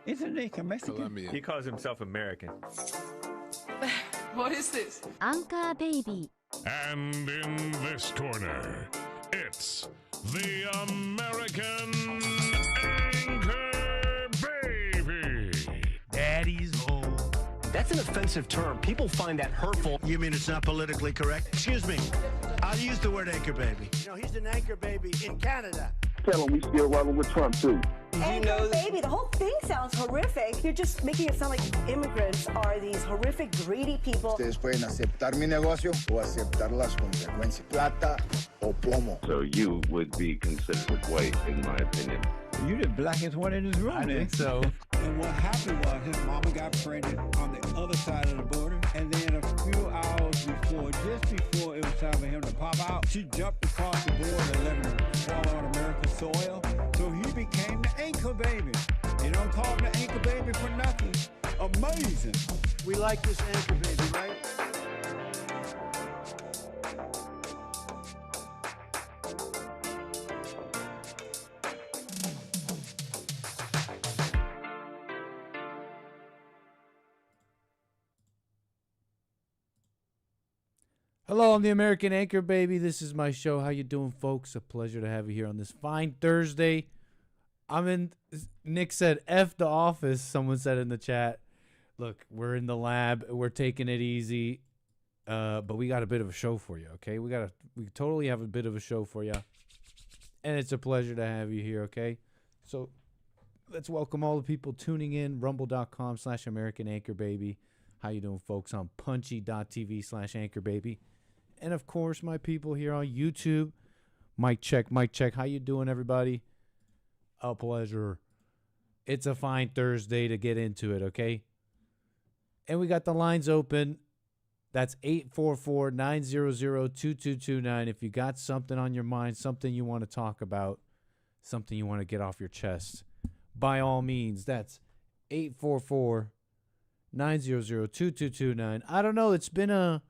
Isn't he Mexican? Colombian. He calls himself American. What is this? Anchor Baby. And in this corner, it's the American Anchor Baby. Daddy's home. That's an offensive term. People find that hurtful. You mean it's not politically correct? Excuse me. I'll use the word anchor baby. You know, he's an anchor baby in Canada. Tell him we still rolling with Trump, too. Anchor baby, the whole thing sounds horrific. You're just making it sound like immigrants are these horrific, greedy people. Ustedes pueden aceptar mi negocio o aceptar las consecuencias. Plata o plomo. So you would be considered white, in my opinion. You the blackest one in this room. I think so. And what happened was his mama got pregnant on the other side of the border. And then a few hours before, just before it was time for him to pop out, she jumped across the border and let him fall on American soil. So he became the anchor baby. You don't call him the anchor baby for nothing. Amazing. We like this anchor baby, right? Hello, I'm the American Anchor Baby. This is my show. How you doing, folks? A pleasure to have you here on this fine Thursday. Nick said, F the office, someone said in the chat. Look, we're in the lab. We're taking it easy. But we got a bit of a show for you, okay? We totally have a bit of a show for you. And it's a pleasure to have you here, okay? So let's welcome all the people tuning in. Rumble.com/American Anchor Baby. How you doing, folks? On punchy.tv/Anchor Baby. And, of course, my people here on YouTube. Mic check, mic check. How you doing, everybody? A pleasure. It's a fine Thursday to get into it, okay? And we got the lines open. That's 844-900-2229. If you got something on your mind, something you want to talk about, something you want to get off your chest, by all means, that's 844-900-2229. I don't know. It's been a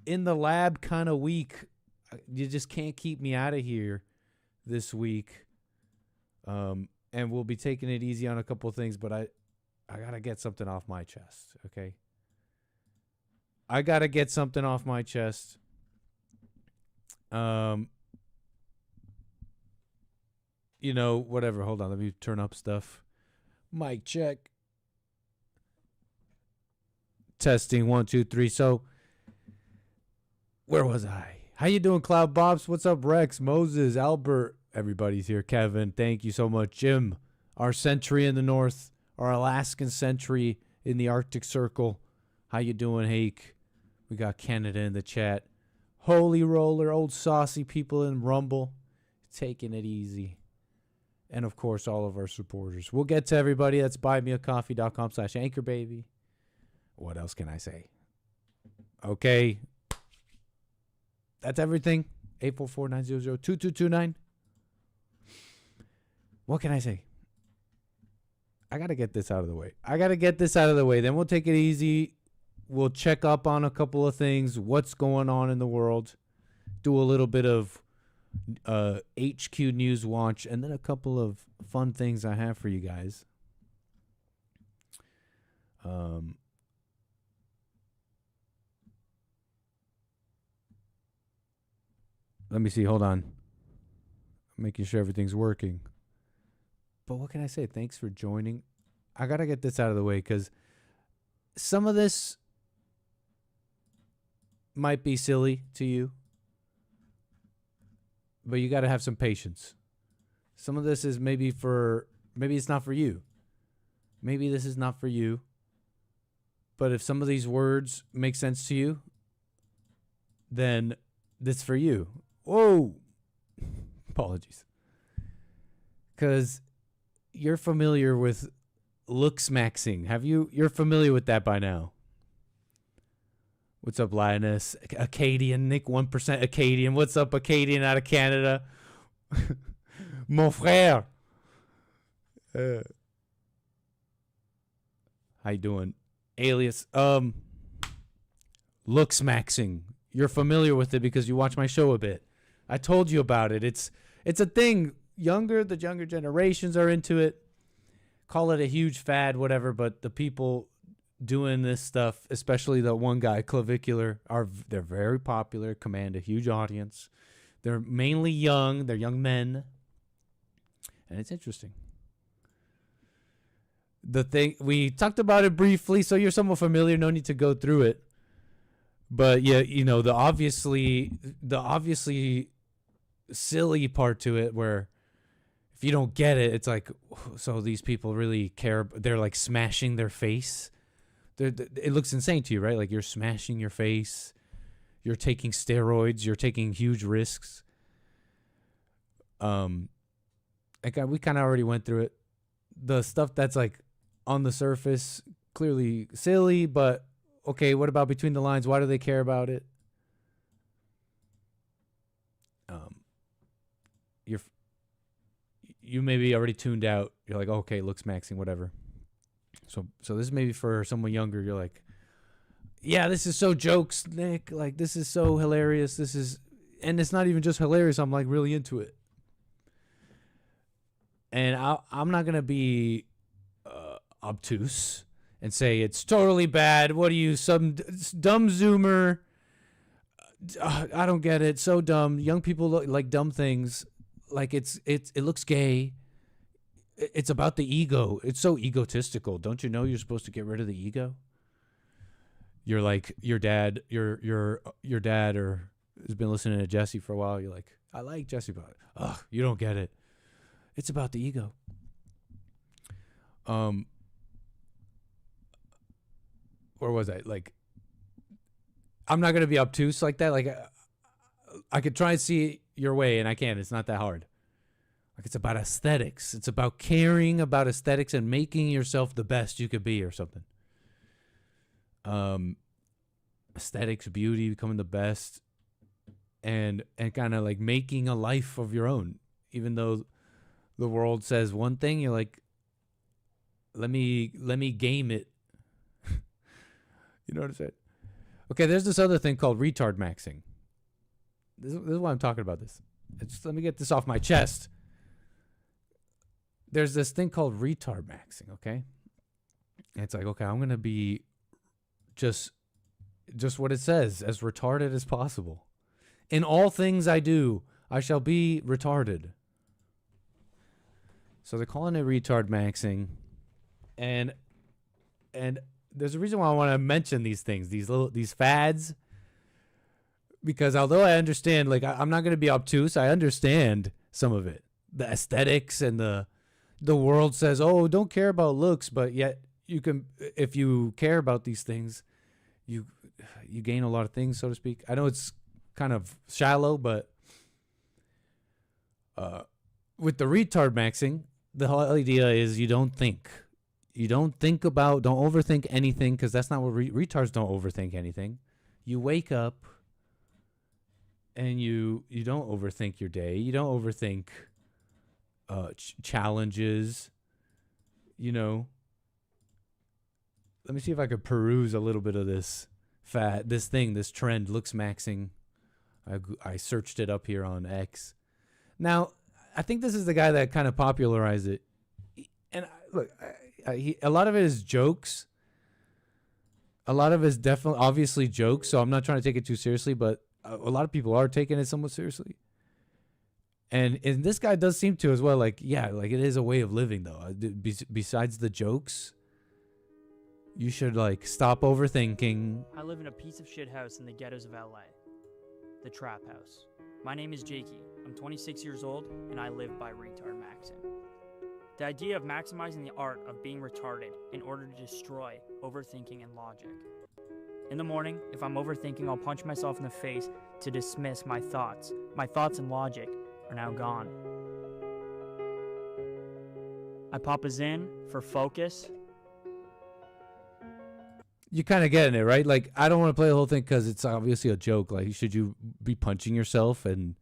in the lab kind of week. You just can't keep me out of here this week. And we'll be taking it easy on a couple of things, but I got to get something off my chest, okay? I got to get something off my chest. You know, whatever. Hold on. Let me turn up stuff. Mic check. Testing 1, 2, 3. So, where was I? How you doing, Cloud Bobs? What's up, Rex, Moses, Albert? Everybody's here. Kevin, thank you so much. Jim, our sentry in the north, our Alaskan sentry in the Arctic Circle. How you doing, Hake? We got Canada in the chat. Holy Roller, old saucy people in Rumble, taking it easy. And, of course, all of our supporters. We'll get to everybody. That's buymeacoffee.com/Anchor Baby. What else can I say? Okay. That's everything. 844-900-2229. What can I say? I got to get this out of the way. Then we'll take it easy. We'll check up on a couple of things. What's going on in the world. Do a little bit of HQ News Watch. And then a couple of fun things I have for you guys. Let me see. Hold on. I'm making sure everything's working. But what can I say? Thanks for joining. I got to get this out of the way because some of this might be silly to you. But you got to have some patience. Some of this is maybe it's not for you. Maybe this is not for you. But if some of these words make sense to you, then this is for you. Whoa. Apologies. Because you're familiar with looksmaxing. You're familiar with that by now. What's up, Linus? Acadian, Nick, 1% Acadian. What's up, Acadian out of Canada? Mon frère. How you doing? Alias. Looksmaxing. You're familiar with it because you watch my show a bit. I told you about it. It's a thing. The younger generations are into it. call it a huge fad, whatever, but the people doing this stuff, especially the one guy, Clavicular, they're very popular, command a huge audience. They're mainly young. They're young men. And it's interesting. The thing, we talked about it briefly, so you're somewhat familiar. No need to go through it. But yeah, the obviously silly part to it, where if you don't get it, it's like, so these people really care. They're like smashing their face. It looks insane to you, right? Like you're smashing your face. You're taking steroids. You're taking huge risks. We kind of already went through it. The stuff that's like on the surface, clearly silly, but okay, what about between the lines? Why do they care about it? You maybe already tuned out. You're like, okay, looks maxing, whatever. So this is maybe for someone younger. You're like, yeah, this is so jokes, Nick. Like, this is so hilarious. And it's not even just hilarious. I'm like really into it. And I'm not gonna be obtuse and say it's totally bad. What are you, some dumb Zoomer? I don't get it. So dumb. Young people look like dumb things. Like it looks gay. It's about the ego. It's so egotistical. Don't you know you're supposed to get rid of the ego? You're like your dad. Your dad or has been listening to Jesse for a while. You're like, I like Jesse, but you don't get it. It's about the ego. Where was I? Like, I'm not gonna be obtuse like that. Like, I could try and see your way, and I can't. It's not that hard. Like, it's about aesthetics. It's about caring about aesthetics and making yourself the best you could be, or something. Aesthetics, beauty, becoming the best, and kind of like making a life of your own, even though the world says one thing. You're like, let me game it. You know what I'm saying? Okay, there's this other thing called retard maxing. This is why I'm talking about this. Let me get this off my chest. There's this thing called retard maxing, okay? And it's like, okay, I'm going to be just what it says, as retarded as possible. In all things I do, I shall be retarded. So they're calling it retard maxing. And there's a reason why I want to mention these things, these fads, because although I understand, like, I'm not going to be obtuse, I understand some of it, the aesthetics, and the world says, oh, don't care about looks, but yet you can, if you care about these things, you gain a lot of things, so to speak. I know it's kind of shallow, but with the retard maxing, the whole idea is you don't think. You don't overthink anything, because that's not what retards don't overthink anything. You wake up and you don't overthink your day. You don't overthink challenges. Let me see if I could peruse a little bit of this trend, looks maxing. I searched it up here on X. Now, I think this is the guy that kind of popularized it. And look, a lot of it is jokes. A lot of it is definitely, obviously jokes, so I'm not trying to take it too seriously, but a lot of people are taking it somewhat seriously. And this guy does seem to as well, like, yeah, like it is a way of living, though. Besides the jokes, you should, like, stop overthinking. I live in a piece of shit house in the ghettos of LA. The Trap House. My name is Jakey. I'm 26 years old, and I live by retard maxing. The idea of maximizing the art of being retarded in order to destroy overthinking and logic. In the morning, if I'm overthinking, I'll punch myself in the face to dismiss my thoughts. My thoughts and logic are now gone. I pop a Zin for focus. You kind of getting it, right? Like, I don't want to play the whole thing because it's obviously a joke. Like, should you be punching yourself and,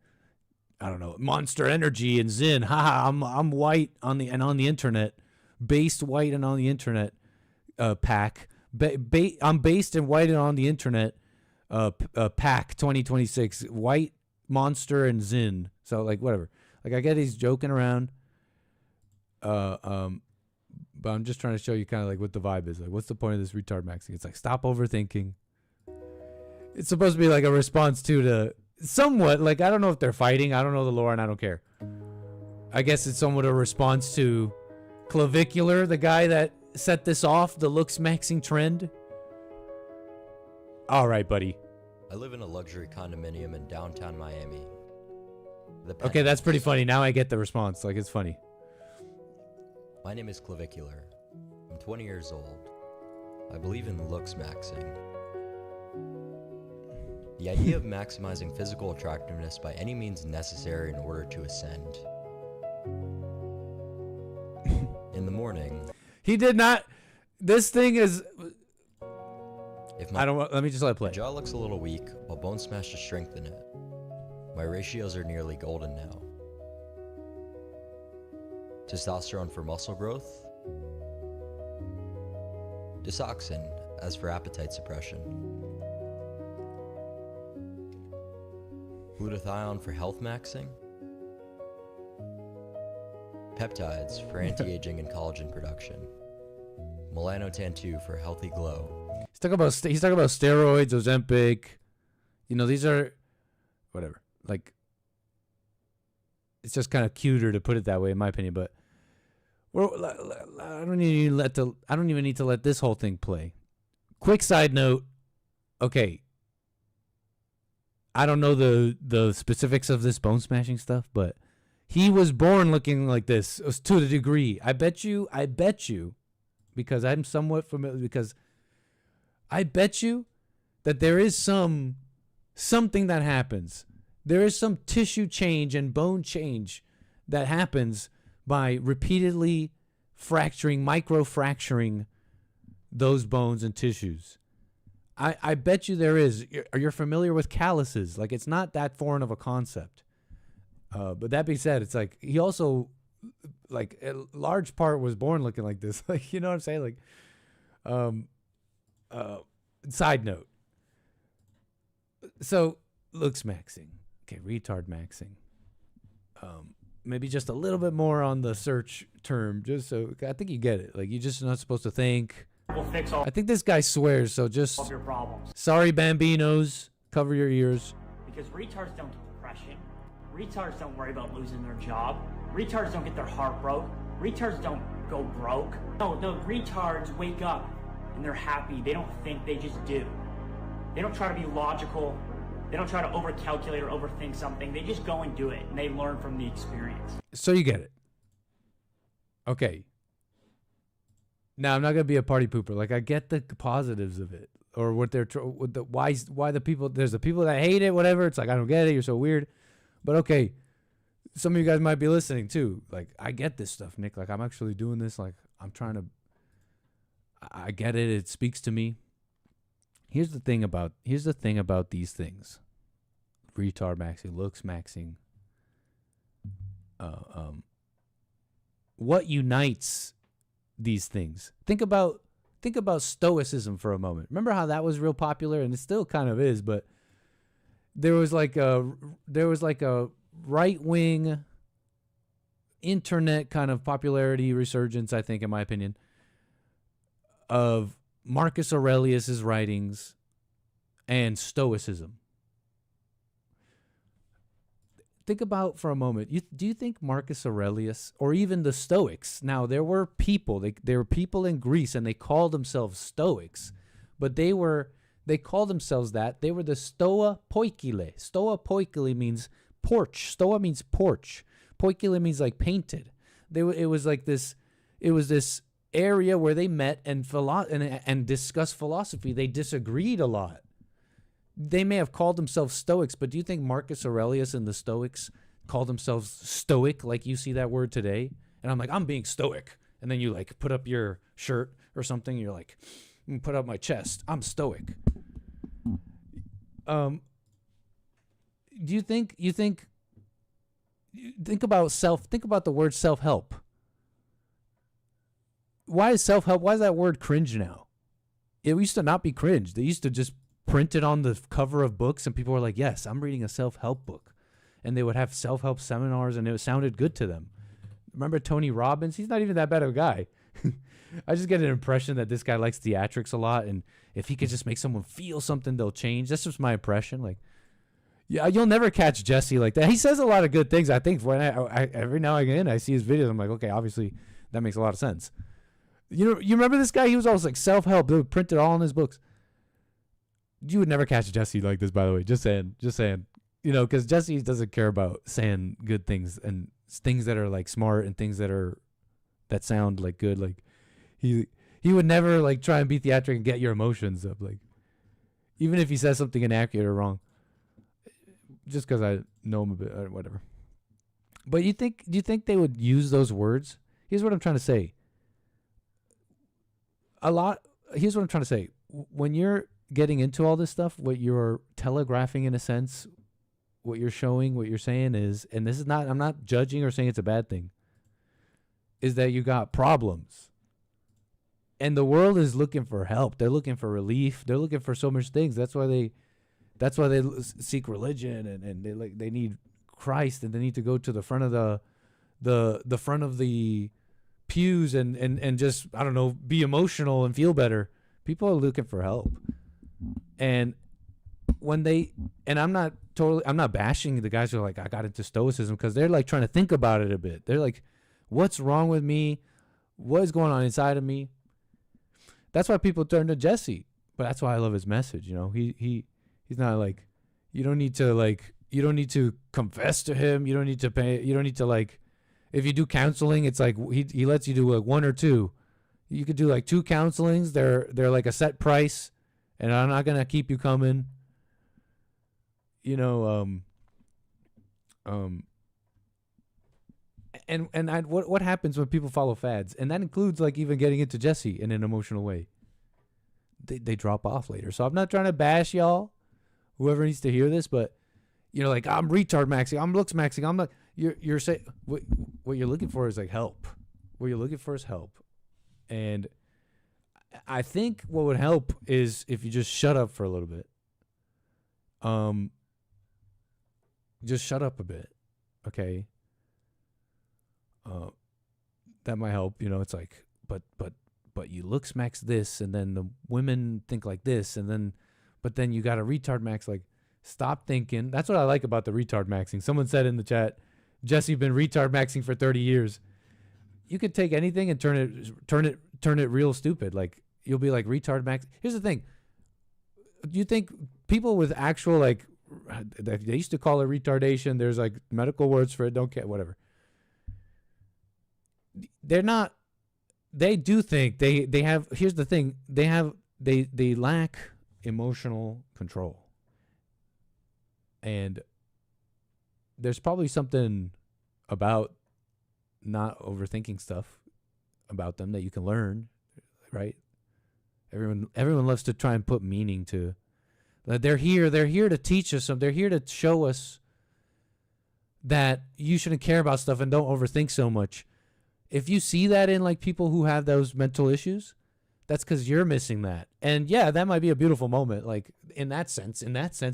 I don't know, Monster Energy and Zin? Haha, I'm white on the internet, based white and on the internet. Pack. I'm based and white and on the internet. Pack 2026 white Monster and Zin. So, like, whatever. Like, I get he's joking around. But I'm just trying to show you kind of like what the vibe is. Like, what's the point of this retard maxing? It's like, stop overthinking. It's supposed to be like a response to the somewhat, like, I don't know if they're fighting. I don't know the lore and I don't care. I guess it's somewhat a response to Clavicular, the guy that set this off, the looks maxing trend. All right, buddy. I live in a luxury condominium in downtown Miami. Okay, that's pretty funny. Now I get the response. Like, it's funny. My name is Clavicular. I'm 20 years old. I believe in looks maxing. The idea of maximizing physical attractiveness by any means necessary in order to ascend. In the morning. He did not. This thing is. I don't. Let me just let it play. My jaw looks a little weak, while bone smash to strengthen it. My ratios are nearly golden now. Testosterone for muscle growth. Disoxin as for appetite suppression. Glutathione for health maxing. Peptides for anti-aging and collagen production. Melanotan 2 for healthy glow. He's talking about steroids, Ozempic. You know, these are whatever. Like, it's just kind of cuter to put it that way, in my opinion. But I don't even need to let this whole thing play. Quick side note. Okay, I don't know the specifics of this bone smashing stuff, but he was born looking like this. It was to the degree. I bet you, because I'm somewhat familiar, because I bet you that there is something that happens. There is some tissue change and bone change that happens by repeatedly micro-fracturing those bones and tissues. I bet you there is. You're familiar with calluses. Like, it's not that foreign of a concept. But that being said, it's like he also, like, a large part was born looking like this. Like, you know what I'm saying? Like, side note. So, looks maxing. Okay, retard maxing. Maybe just a little bit more on the search term, just so I think you get it. Like, you're just not supposed to think. We'll fix all. I think this guy swears, so just. Of your problems. Sorry, Bambinos. Cover your ears. Because retards don't get depression. Retards don't worry about losing their job. Retards don't get their heart broke. Retards don't go broke. No, the retards wake up and they're happy. They don't think, they just do. They don't try to be logical. They don't try to overcalculate or overthink something. They just go and do it, and they learn from the experience. So you get it. Okay. Now, I'm not going to be a party pooper. Like, I get the positives of it, or what they're why the people, there's the people that hate it, whatever. It's like, I don't get it. You're so weird. But okay, some of you guys might be listening too. Like, I get this stuff, Nick. Like, I'm actually doing this. Like, I get it. It speaks to me. Here's the thing about these things. Retard maxing, looks maxing. What unites these things? Think about stoicism for a moment. Remember how that was real popular, and it still kind of is, but there was like a right-wing internet kind of popularity resurgence, I think, in my opinion, of Marcus Aurelius's writings and stoicism. Think about for a moment. Do you think Marcus Aurelius or even the Stoics? Now, there were people. There were people in Greece, and they called themselves Stoics, but they called themselves that. They were the Stoa Poikile. Stoa Poikile means porch. Stoa means porch. Poikile means like painted. It was this area where they met and discussed philosophy. They disagreed a lot. They may have called themselves Stoics, but do you think Marcus Aurelius and the Stoics called themselves Stoic like you see that word today? And I'm like, I'm being Stoic. And then you like put up your shirt or something. You're like, put up my chest. I'm Stoic. Do you think about the word self-help. Why is self-help? Why is that word cringe now? It used to not be cringe. They used to just print it on the cover of books, and people were like, yes, I'm reading a self-help book. And they would have self-help seminars, and it sounded good to them. Remember Tony Robbins? He's not even that bad of a guy. I just get an impression that this guy likes theatrics a lot, and if he could just make someone feel something, they'll change. That's just my impression. Like, yeah, you'll never catch Jesse like that. He says a lot of good things. I think when I every now and again I see his videos, I'm like, okay, obviously that makes a lot of sense. You remember this guy? He was always like self-help. They would print it all in his books. You would never catch Jesse like this, by the way. Just saying. Because Jesse doesn't care about saying good things and things that are like smart and things that sound like good. Like he would never like try and be theatric and get your emotions up. Like even if he says something inaccurate or wrong, just because I know him a bit or whatever. But do you think they would use those words? Here's what I'm trying to say. Here's what I'm trying to say. When you're getting into all this stuff, what you're telegraphing in a sense, what you're showing, what you're saying is, and this is not, I'm not judging or saying it's a bad thing, is that you got problems. And the world is looking for help. They're looking for relief. They're looking for so much things. That's why they seek religion and they need Christ, and they need to go to the front of the front of the pews and just, I don't know, be emotional and feel better. People are looking for help. And I'm not bashing the guys who are like, I got into stoicism, because they're like trying to think about it a bit. They're like, what's wrong with me? What is going on inside of me? That's why people turn to Jesse. But that's why I love his message. He's not like, you don't need to confess to him. You don't need to pay. You don't need to like, if you do counseling, it's like he lets you do like one or two. You could do like 2 counselings. They're like a set price, and I'm not gonna keep you coming. What happens when people follow fads, and that includes like even getting into Jesse in an emotional way. They drop off later. So I'm not trying to bash y'all, whoever needs to hear this, but like, I'm retard maxing, I'm looks maxing, I'm not. You're saying what you're looking for is like help. What you're looking for is help. And I think what would help is if you just shut up for a little bit. Just shut up a bit, okay? That might help. It's like, but you looks max this, and then the women think like this, but then you got a retard max. Like, stop thinking. That's what I like about the retard maxing. Someone said in the chat, Jesse been retard maxing for 30 years. You could take anything and turn it real stupid. Like, you'll be like retard max. Here's the thing. You think people with actual, like, they used to call it retardation. There's like medical words for it. Don't care, whatever. They're not. They do think they have. Here's the thing. They lack emotional control, and there's probably something about not overthinking stuff about them that you can learn, right? Everyone loves to try and put meaning to. They're here to teach us something. They're here to show us that you shouldn't care about stuff and don't overthink so much. If you see that in like people who have those mental issues, that's because you're missing that. And yeah, that might be a beautiful moment. Like in that sense,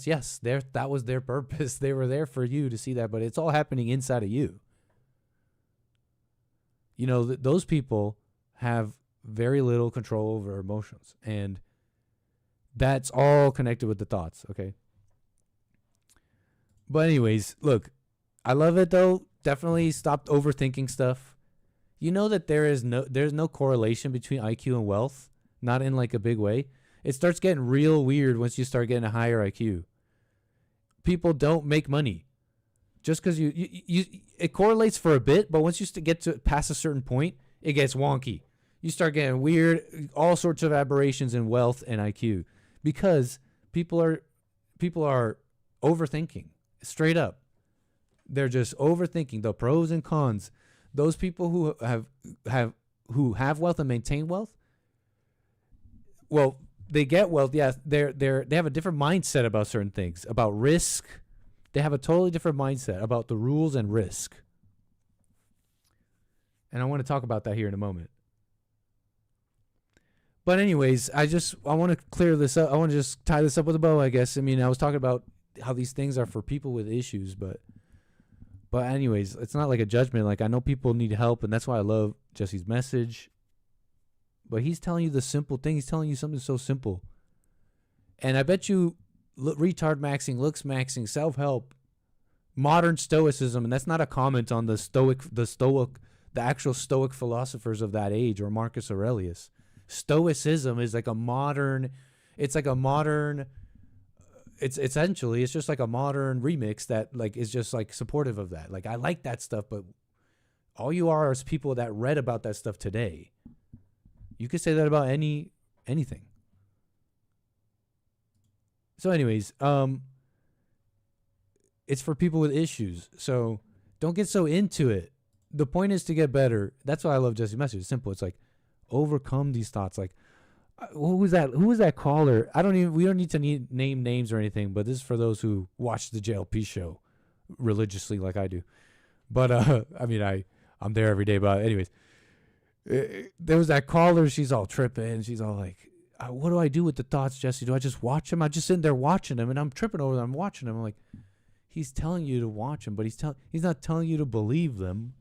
yes, that was their purpose. They were there for you to see that, but it's all happening inside of you. Those people have very little control over emotions, and that's all connected with the thoughts, okay? But anyways, look, I love it though. Definitely stopped overthinking stuff. You know that there's no correlation between IQ and wealth, not in like a big way. It starts getting real weird once you start getting a higher IQ. People don't make money just because it correlates for a bit, but once you get to past a certain point, it gets wonky. You start getting weird, all sorts of aberrations in wealth and IQ. Because people are overthinking, straight up. They're just overthinking the pros and cons. Those people who have wealth and maintain wealth, well, they get wealth. Yeah, they have a different mindset about certain things, about risk. They have a totally different mindset about the rules and risk. And I want to talk about that here in a moment. But anyways, I want to clear this up. I want to just tie this up with a bow, I guess. I mean, I was talking about how these things are for people with issues, but anyways, it's not like a judgment. Like, I know people need help, and that's why I love Jesse's message. but he's telling you the simple thing. He's telling you something so simple. And I bet you retard maxing, looks maxing, self-help, modern stoicism, and that's not a comment on the actual stoic philosophers of that age or Marcus Aurelius. Stoicism is like a modern, it's essentially, it's just like a modern remix that like is just like supportive of that. Like, I like that stuff, but all you are is people that read about that stuff today. You could say that about anything. So anyways, it's for people with issues. So don't get so into it. The point is to get better. That's why I love Jesse's message. It's simple. It's like, overcome these thoughts. Like, who was that caller? We don't need to name names or anything, but this is for those who watch the JLP show religiously like I do. But I mean, I'm there every day. But anyways, there was that caller. She's all tripping. She's all like, what do I do with the thoughts, Jesse? Do I just watch them? I'm just sitting there watching them, and I'm tripping over them. I'm watching them. I'm like, he's telling you to watch them, but he's not telling you to believe them.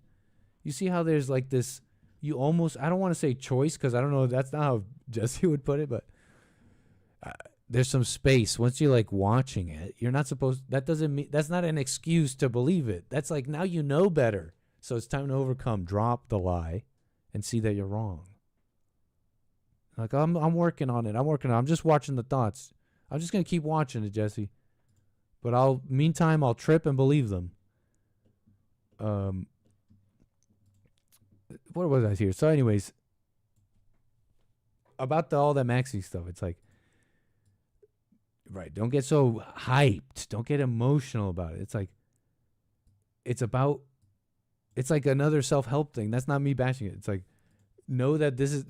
You see how there's like this, you almost, I don't want to say choice, because I don't know, that's not how Jesse would put it, but there's some space. Once you're like watching it, you're not supposed, that doesn't mean, that's not an excuse to believe it. That's like, now you know better. So it's time to overcome, drop the lie, and see that you're wrong. Like, I'm working on it. I'm just watching the thoughts. I'm just going to keep watching it, Jesse. But meantime, I'll trip and believe them. What was I here? So anyways, about all that maxi stuff, it's like, right, don't get so hyped. Don't get emotional about it. It's like, it's like another self-help thing. That's not me bashing it. It's like, know that this is,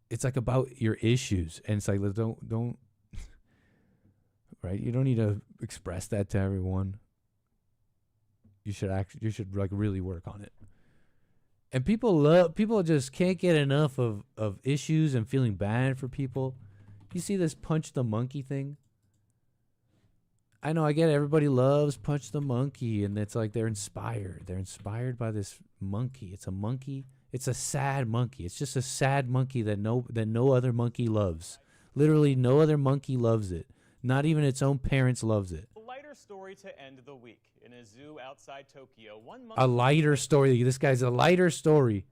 it's like about your issues. And it's like, don't, right? You don't need to express that to everyone. You should like really work on it. And people just can't get enough of issues and feeling bad for people. You see this Punch the Monkey thing? I know, I get it. Everybody loves Punch the Monkey, and it's like they're inspired. They're inspired by this monkey. It's a monkey. It's a sad monkey. It's just a sad monkey that no other monkey loves. Literally, no other monkey loves it. Not even its own parents loves it. A lighter story to end the week. In a zoo outside Tokyo, one monkey... A lighter story. This guy's a lighter story.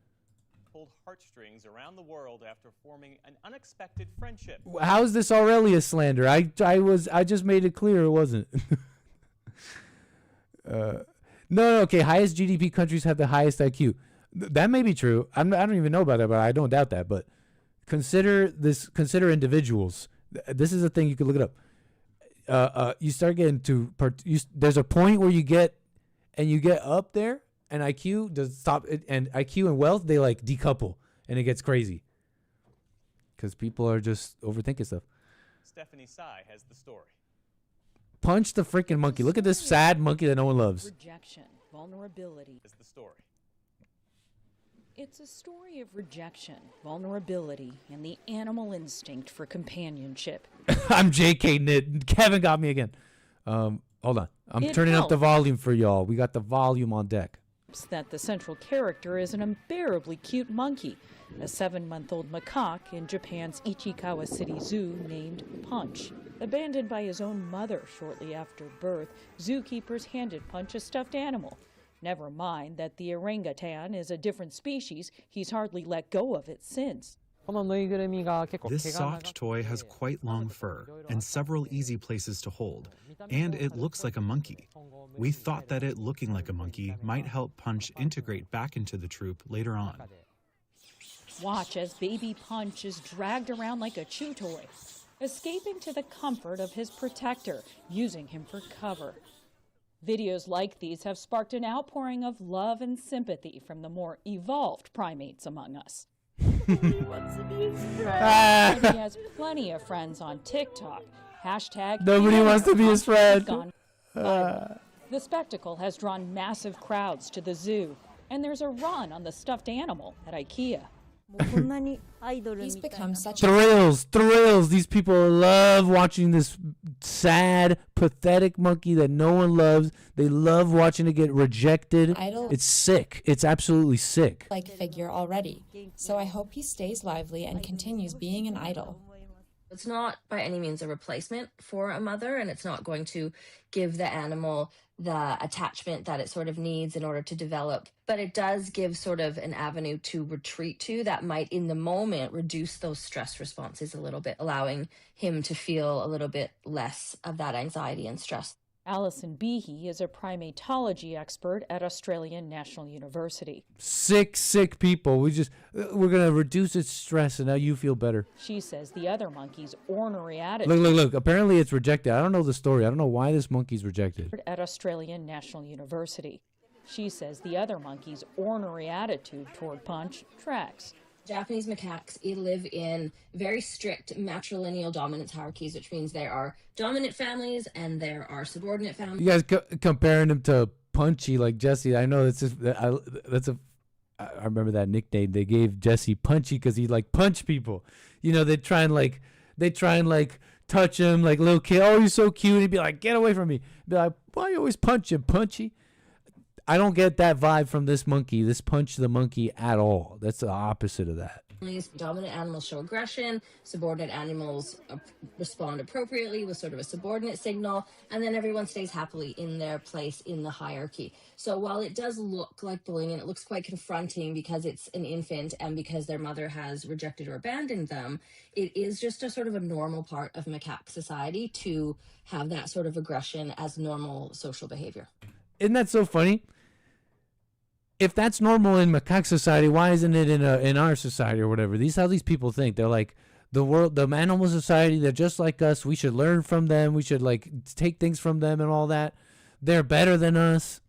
...pulled heartstrings around the world after forming an unexpected friendship. How's this Aurelius slander? I just made it clear it wasn't. No, okay. Highest GDP countries have the highest IQ. That may be true. I don't even know about that, but I don't doubt that. But consider individuals. This is a thing you could look it up. You start getting to there's a point where you get up there, and IQ does stop it, and IQ and wealth, they like decouple, and it gets crazy because people are just overthinking stuff. Stephanie Tsai has the story. Punch the freaking monkey. Look at this sad monkey that no one loves. Rejection, vulnerability is the story. It's a story of rejection, vulnerability, and the animal instinct for companionship. I'm JK Knit. Kevin got me again. Hold on. I'm turning up the volume for y'all. We got the volume on deck. That the central character is an unbearably cute monkey, a 7-month-old macaque in Japan's Ichikawa City Zoo named Punch. Abandoned by his own mother shortly after birth, zookeepers handed Punch a stuffed animal. Never mind that the orangutan is a different species, he's hardly let go of it since. This soft toy has quite long fur and several easy places to hold, and it looks like a monkey. We thought that it looking like a monkey might help Punch integrate back into the troop later on. Watch as baby Punch is dragged around like a chew toy, escaping to the comfort of his protector, using him for cover. Videos like these have sparked an outpouring of love and sympathy from the more evolved primates among us. Nobody wants to be his friend. And he has plenty of friends on TikTok. Hashtag nobody wants to be his friend. The spectacle has drawn massive crowds to the zoo, and there's a run on the stuffed animal at IKEA. He's become such Thrills. These people love watching this sad, pathetic monkey that no one loves. They love watching it get rejected. It's sick. It's absolutely sick. like figure already. So I hope he stays lively and continues being an idol. It's not by any means a replacement for a mother, and it's not going to give the animal the attachment that it sort of needs in order to develop. But it does give sort of an avenue to retreat to that might, in the moment, reduce those stress responses a little bit, allowing him to feel a little bit less of that anxiety and stress. Alison Behe is a primatology expert at Australian National University. Sick people. We're going to reduce its stress, and now you feel better. She says the other monkey's ornery attitude... Look. Apparently it's rejected. I don't know the story. I don't know why this monkey's rejected. ...at Australian National University. She says the other monkey's ornery attitude toward Punch tracks. Japanese macaques live in very strict matrilineal dominance hierarchies, which means there are dominant families and there are subordinate families. You guys comparing him to Punchy like Jesse. I know I remember that nickname they gave Jesse, Punchy, because he like punch people. You know, they try and like touch him like little kid. Oh, you're so cute. He'd be like, get away from me. He'd be like, why you always punch him, Punchy? I don't get that vibe from this monkey, this Punch the monkey at all. That's the opposite of that. Dominant animals show aggression, subordinate animals respond appropriately with sort of a subordinate signal, and then everyone stays happily in their place in the hierarchy. So while it does look like bullying and it looks quite confronting because it's an infant and because their mother has rejected or abandoned them, it is just a sort of a normal part of macaque society to have that sort of aggression as normal social behavior. Isn't that so funny? If that's normal in macaque society, why isn't it in our society or whatever? How these people think. They're like, the animal society, they're just like us. We should learn from them. We should like take things from them and all that. They're better than us.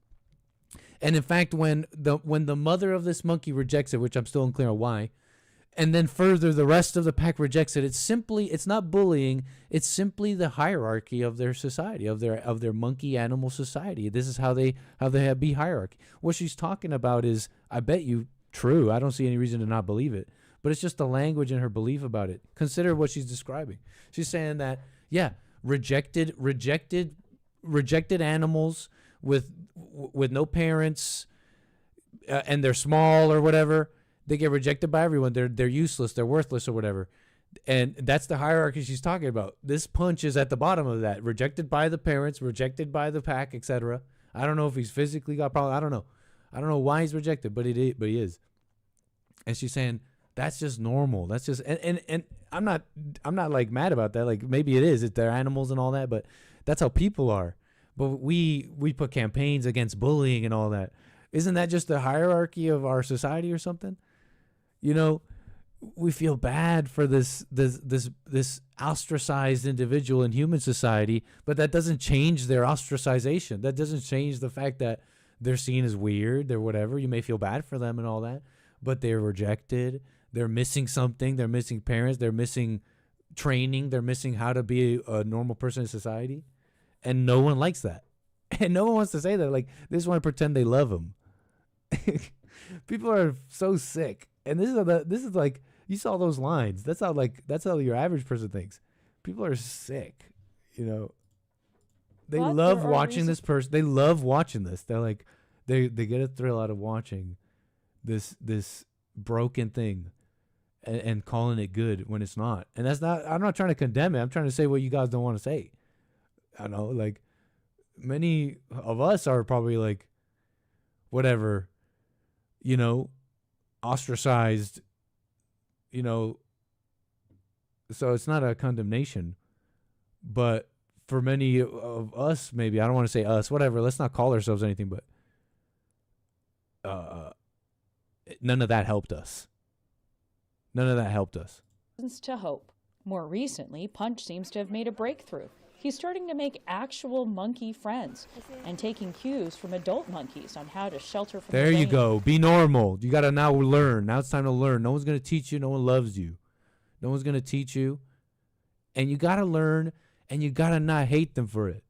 And in fact, when the mother of this monkey rejects it, which I'm still unclear on why, and then further the rest of the pack rejects it, it's not bullying. It's simply the hierarchy of their society, of their monkey animal society. This is how they be hierarchy. What she's talking about is, I bet you, true. I don't see any reason to not believe it. But it's just the language and her belief about it. Consider what she's describing. She's saying that, yeah, rejected animals with no parents, and they're small or whatever. They get rejected by everyone. They're useless. They're worthless or whatever. And that's the hierarchy she's talking about. This Punch is at the bottom of that. Rejected by the parents, rejected by the pack, etc. I don't know if he's physically got problems. I don't know. I don't know why he's rejected, but he is. And she's saying that's just normal. That's just and I'm not like mad about that. Like maybe it is. They're animals and all that, but that's how people are. But we put campaigns against bullying and all that. Isn't that just the hierarchy of our society or something? You know, we feel bad for this ostracized individual in human society, but that doesn't change their ostracization. That doesn't change the fact that they're seen as weird, they're whatever. You may feel bad for them and all that, but they're rejected. They're missing something. They're missing parents. They're missing training. They're missing how to be a normal person in society. And no one likes that. And no one wants to say that. Like, they just want to pretend they love them. People are so sick. And this is like, you saw those lines. That's how your average person thinks. People are sick, you know. They love watching this person. They love watching this. They're like, they get a thrill out of watching this broken thing and calling it good when it's not. And that's not, I'm not trying to condemn it. I'm trying to say what you guys don't want to say. I know, like, many of us are probably like, whatever, you know, ostracized, you know, so it's not a condemnation. But for many of us, maybe, I don't want to say us, whatever, let's not call ourselves anything, but none of that helped us. None of that helped us. To hope. More recently, Punch seems to have made a breakthrough. He's starting to make actual monkey friends and taking cues from adult monkeys on how to shelter from There you go. Be normal. You got to now learn. Now it's time to learn. No one's going to teach you. No one loves you. No one's going to teach you. And you got to learn, and you got to not hate them for it.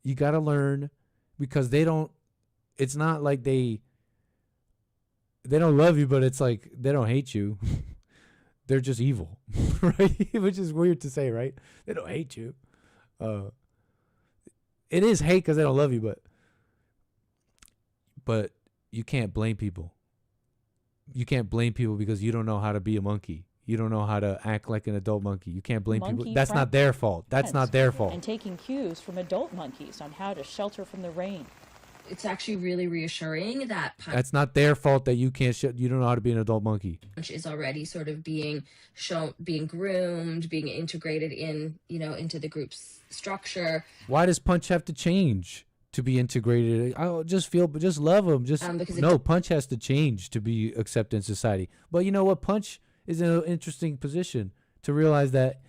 You got to learn because they don't, it's not like they they don't love you, but it's like they don't hate you. They're just evil, right? Which is weird to say, right? They don't hate you. It is hate because they don't love you, but you can't blame people. You can't blame people because you don't know how to be a monkey. You don't know how to act like an adult monkey. You can't blame people. That's not their fault. That's not their fault. And taking cues from adult monkeys on how to shelter from the rain. It's actually really reassuring that that's not their fault that you can't. You don't know how to be an adult monkey. Punch is already sort of being shown, being groomed, being integrated in, into the group's structure. Why does Punch have to change to be integrated? I just love him. Punch has to change to be accepted in society. But you know what? Punch is in an interesting position to realize that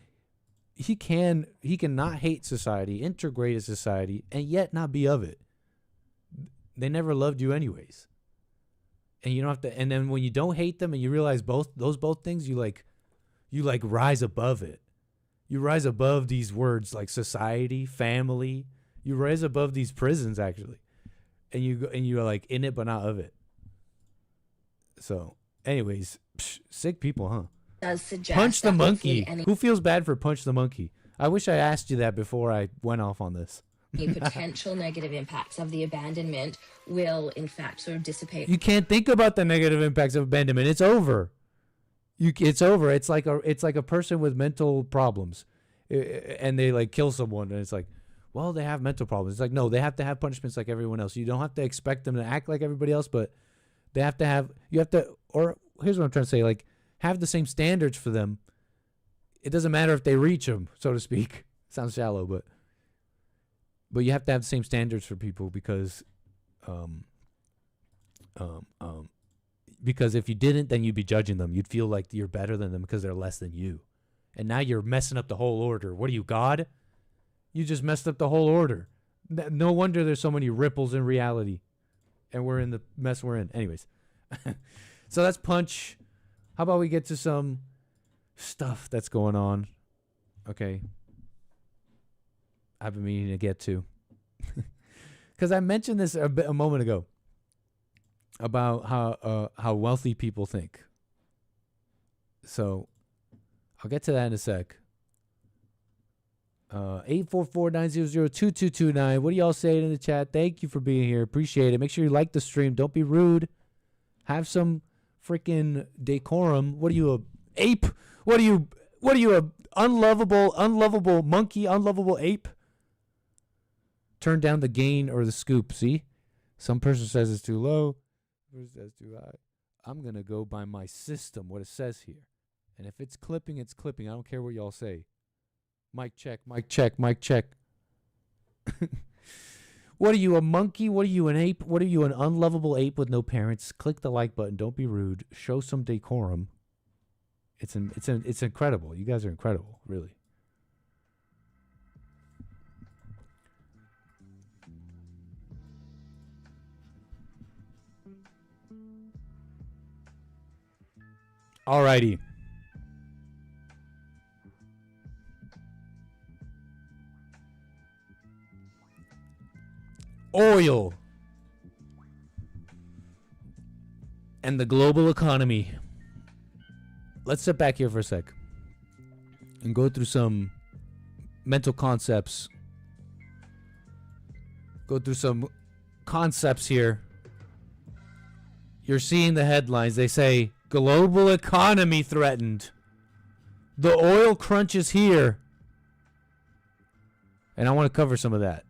he can not hate society, integrate in society, and yet not be of it. They never loved you anyways. And you don't have to, and then when you don't hate them and you realize both things, you rise above it. You rise above these words like society, family. You rise above these prisons actually. And you're like in it but not of it. So, anyways, sick people, huh? Does suggest Punch the monkey. Who feels bad for Punch the monkey? I wish I asked you that before I went off on this. The potential negative impacts of the abandonment will, in fact, sort of dissipate. You can't think about the negative impacts of abandonment. It's over. It's over. It's like a person with mental problems, and they like kill someone, and it's like, well, they have mental problems. It's like, no, they have to have punishments like everyone else. You don't have to expect them to act like everybody else, but they have to have. You have to, or here's what I'm trying to say: like, have the same standards for them. It doesn't matter if they reach them, so to speak. Sounds shallow, but you have to have the same standards for people because if you didn't, then you'd be judging them. You'd feel like you're better than them because they're less than you. And now you're messing up the whole order. What are you, God? You just messed up the whole order. No wonder there's so many ripples in reality. And we're in the mess we're in. Anyways. So that's Punch. How about we get to some stuff that's going on? Okay. I've been meaning to get to. Because I mentioned this a moment ago about how wealthy people think. So I'll get to that in a sec. 844-900-2229. What do y'all saying in the chat? Thank you for being here. Appreciate it. Make sure you like the stream. Don't be rude. Have some freaking decorum. What are you, a ape? What are you, a unlovable monkey, unlovable ape? Turn down the gain or the scoop. See? Some person says it's too low. Person says too high. I'm going to go by my system, what it says here. And if it's clipping, it's clipping. I don't care what y'all say. Mic check, mic check, mic check. What are you, a monkey? What are you, an ape? What are you, an unlovable ape with no parents? Click the like button. Don't be rude. Show some decorum. It's incredible. You guys are incredible, really. Alrighty. Oil and the global economy. Let's sit back here for a sec and go through some mental concepts. Go through some concepts here. You're seeing the headlines. They say, global economy threatened. The oil crunch is here. And I want to cover some of that.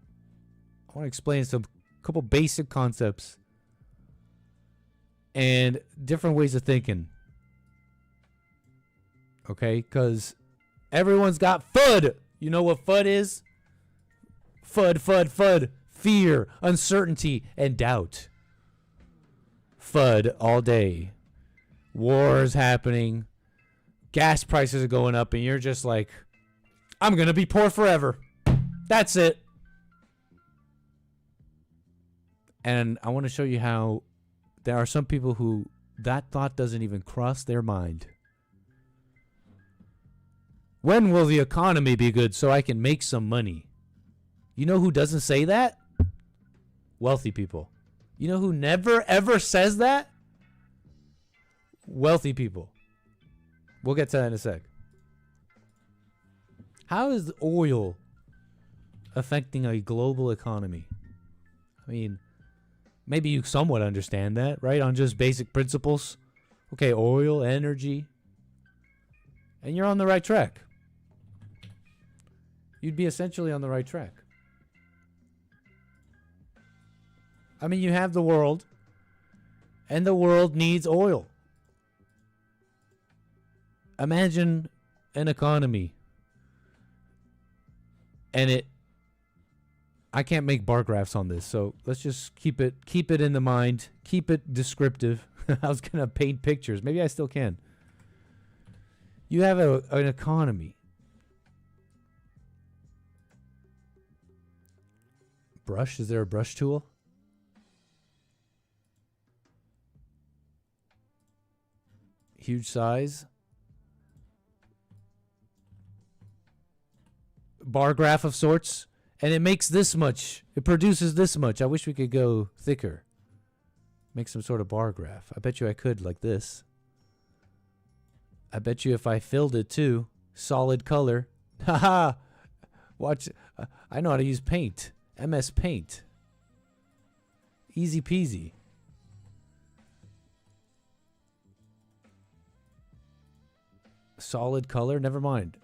I want to explain some couple basic concepts and different ways of thinking. Okay? Because everyone's got FUD. You know what FUD is? FUD. Fear, uncertainty, and doubt. FUD all day. Wars happening. Gas prices are going up, and you're just like, I'm going to be poor forever. That's it. And I want to show you how there are some people who that thought doesn't even cross their mind. When will the economy be good so I can make some money? You know who doesn't say that? Wealthy people. You know who never ever says that? wealthy people. We'll get to that in a sec. How is oil affecting a global economy? I mean, maybe you somewhat understand that, right? On just basic principles. Okay, oil, energy. And you're on the right track. You'd be essentially on the right track. I mean, you have the world, and the world needs oil. Imagine an economy, and I can't make bar graphs on this, so let's just keep it in the mind, keep it descriptive. I was gonna paint pictures, maybe I still can. You have an economy. Brush? Is there a brush tool? Huge size. Bar graph of sorts. And it makes this much. It produces this much. I wish we could go thicker. Make some sort of bar graph. I bet you I could like this. I bet you if I filled it too. Solid color. Haha. Watch. I know how to use paint. MS Paint. Easy peasy. Solid color. Never mind.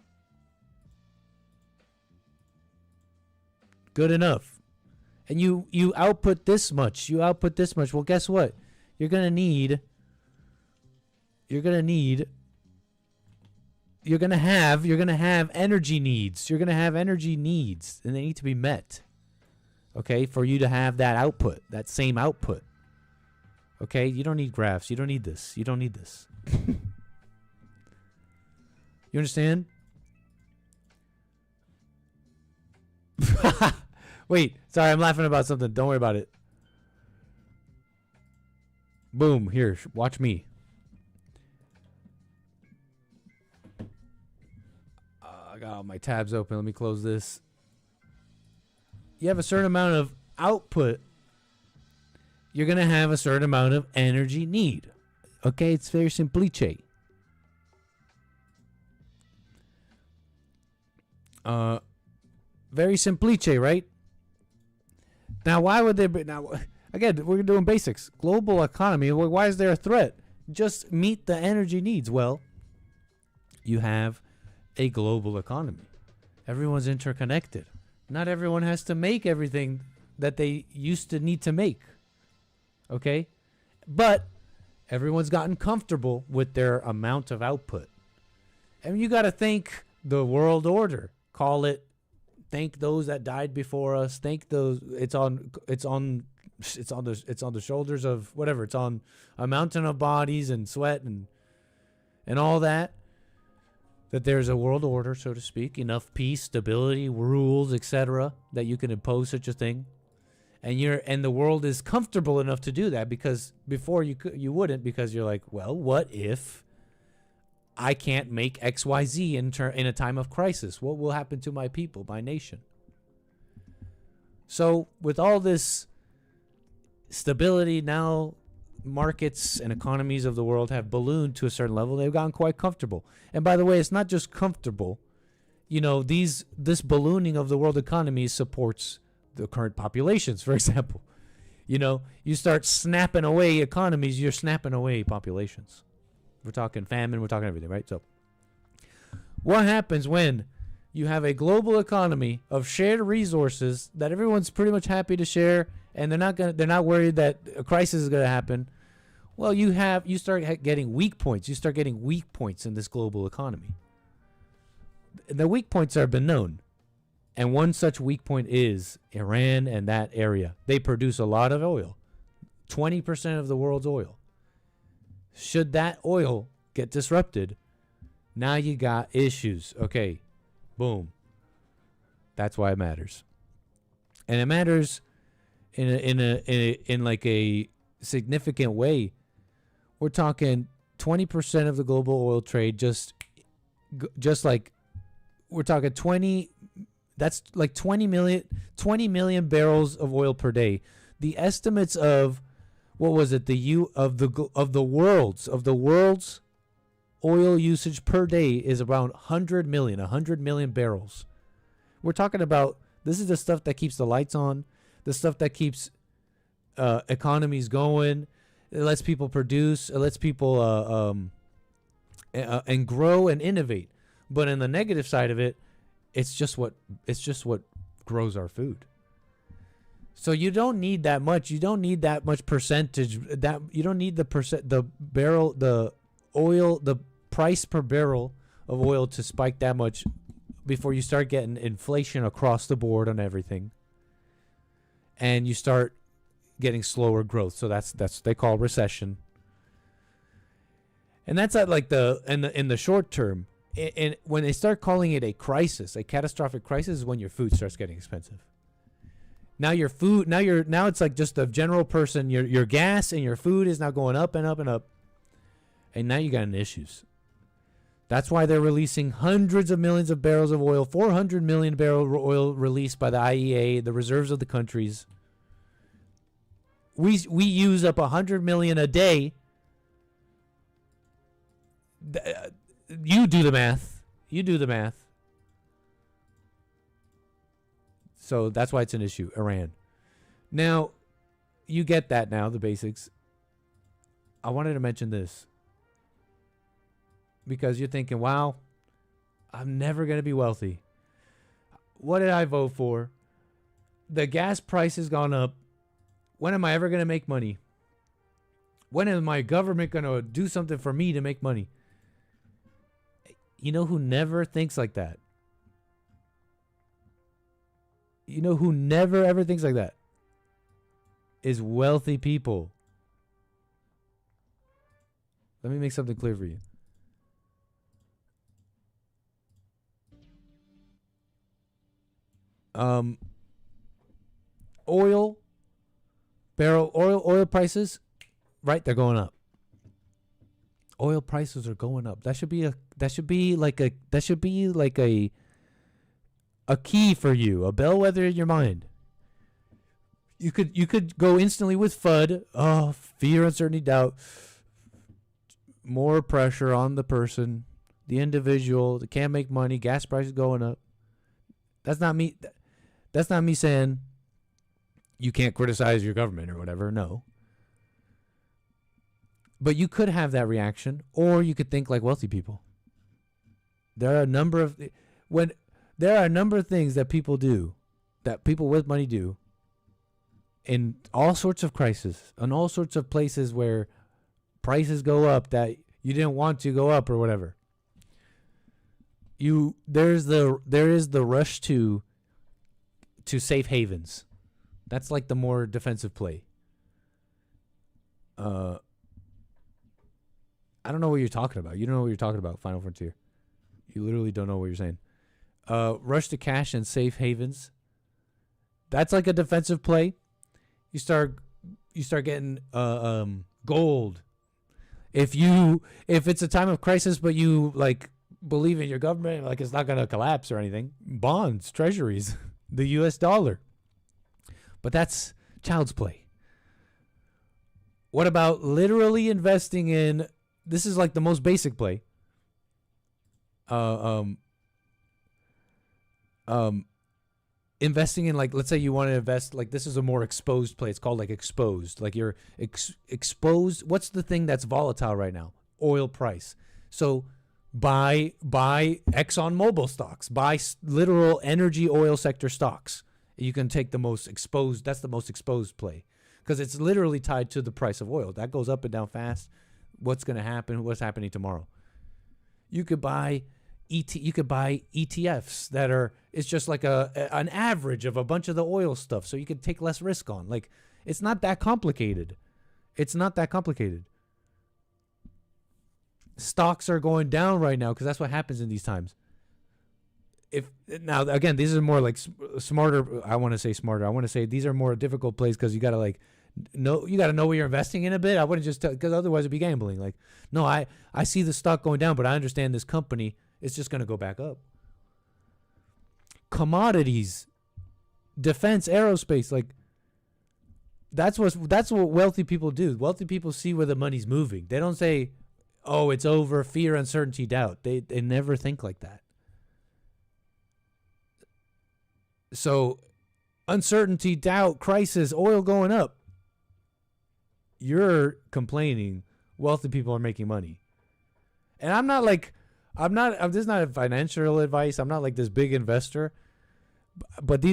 Good enough. And you output this much. You output this much. Well, guess what? You're going to have energy needs. You're going to have energy needs, and they need to be met. Okay? For you to have that output, that same output. Okay? You don't need graphs. You don't need this. You don't need this. You understand? Wait, sorry, I'm laughing about something. Don't worry about it. Boom, here, watch me. I got all my tabs open. Let me close this. You have a certain amount of output. You're going to have a certain amount of energy need. Okay, it's very simplice. Very simplice, right? Now, why would they be... Now, again, we're doing basics. Global economy, why is there a threat? Just meet the energy needs. Well, you have a global economy. Everyone's interconnected. Not everyone has to make everything that they used to need to make. Okay? But everyone's gotten comfortable with their amount of output. And you got to thank the world order. Call it, thank those that died before us. Thank those. It's on the shoulders of whatever. It's on a mountain of bodies and sweat and all that. That there's a world order, so to speak, enough peace, stability, rules, etc. that you can impose such a thing, and the world is comfortable enough to do that, because before you wouldn't, because you're like, well, what if I can't make XYZ in a time of crisis? What will happen to my people, my nation? So with all this stability, now markets and economies of the world have ballooned to a certain level. They've gotten quite comfortable. And by the way, it's not just comfortable. You know, this ballooning of the world economy supports the current populations, for example. You know, you start snapping away economies, you're snapping away populations. We're talking famine, we're talking everything, right? So what happens when you have a global economy of shared resources that everyone's pretty much happy to share, and they're not worried that a crisis is going to happen? Well, you start getting weak points. You start getting weak points in this global economy. The weak points have been known. And one such weak point is Iran and that area. They produce a lot of oil. 20% of the world's oil. Should that oil get disrupted, now you got issues. Okay, boom. That's why it matters. And it matters in like a significant way. We're talking 20% of the global oil trade, just like we're talking 20. That's like 20 million barrels of oil per day. The estimates of what was it? Of the world's oil usage per day is around 100 million barrels. We're talking about, this is the stuff that keeps the lights on, the stuff that keeps economies going. It lets people produce, it lets people and grow and innovate. But in the negative side of it, it's just what grows our food. So you don't need that much. You don't need that much percentage. That you don't need the price per barrel of oil to spike that much before you start getting inflation across the board on everything, and you start getting slower growth. So that's they call recession, and that's at like in the short term. And when they start calling it a crisis, a catastrophic crisis, is when your food starts getting expensive. Now your food, now it's like just a general person. Your gas and your food is now going up and up and up, and now you got issues. That's why they're releasing hundreds of millions of barrels of oil, 400 million barrel oil released by the IEA, the reserves of the countries. We use up 100 million a day. You do the math. So that's why it's an issue, Iran. Now, you get that now, the basics. I wanted to mention this, because you're thinking, wow, I'm never going to be wealthy. What did I vote for? The gas price has gone up. When am I ever going to make money? When is my government going to do something for me to make money? You know who never thinks like that? You know who never ever thinks like that? Is wealthy people. Let me make something clear for you. Oil prices, right? They're going up. Oil prices are going up. That should be like a key for you, a bellwether in your mind. You could go instantly with FUD. Oh, fear, uncertainty, doubt. More pressure on the person, the individual that can't make money. Gas prices going up. That's not me. That's not me saying you can't criticize your government or whatever. No. But you could have that reaction, or you could think like wealthy people. There are a number of things that people do, that people with money do, in all sorts of crises, in all sorts of places where prices go up that you didn't want to go up or whatever. There is the rush to safe havens. That's like the more defensive play. I don't know what you're talking about. You don't know what you're talking about, Final Frontier. You literally don't know what you're saying. Rush to cash and safe havens. That's like a defensive play. You start getting gold. If it's a time of crisis, but you like believe in your government, like it's not gonna collapse or anything. Bonds, treasuries, the U.S. dollar. But that's child's play. What about literally investing in? This is like the most basic play. Investing in, like, let's say you want to invest, like, this is a more exposed play. It's called like exposed. Like you're exposed. What's the thing that's volatile right now? Oil price. So buy ExxonMobil stocks. Buy literal energy oil sector stocks. You can take the most exposed. That's the most exposed play, because it's literally tied to the price of oil. That goes up and down fast. What's going to happen? What's happening tomorrow? You could buy ETFs that are, it's just like an average of a bunch of the oil stuff, so you could take less risk on. Like, it's not that complicated. Stocks are going down right now because that's what happens in these times. Now again, these are more like smarter. I want to say smarter. I want to say these are more difficult plays, because you got to know what you're investing in a bit. I wouldn't just because otherwise it'd be gambling. Like, no, I see the stock going down, but I understand this company, it's just going to go back up. Commodities, defense, aerospace, like that's what wealthy people do. Wealthy people see where the money's moving. They don't say, "Oh, it's over." Fear, uncertainty, doubt. They never think like that. So, uncertainty, doubt, crisis, oil going up. You're complaining. Wealthy people are making money. And this is not a financial advice. I'm not like this big investor. But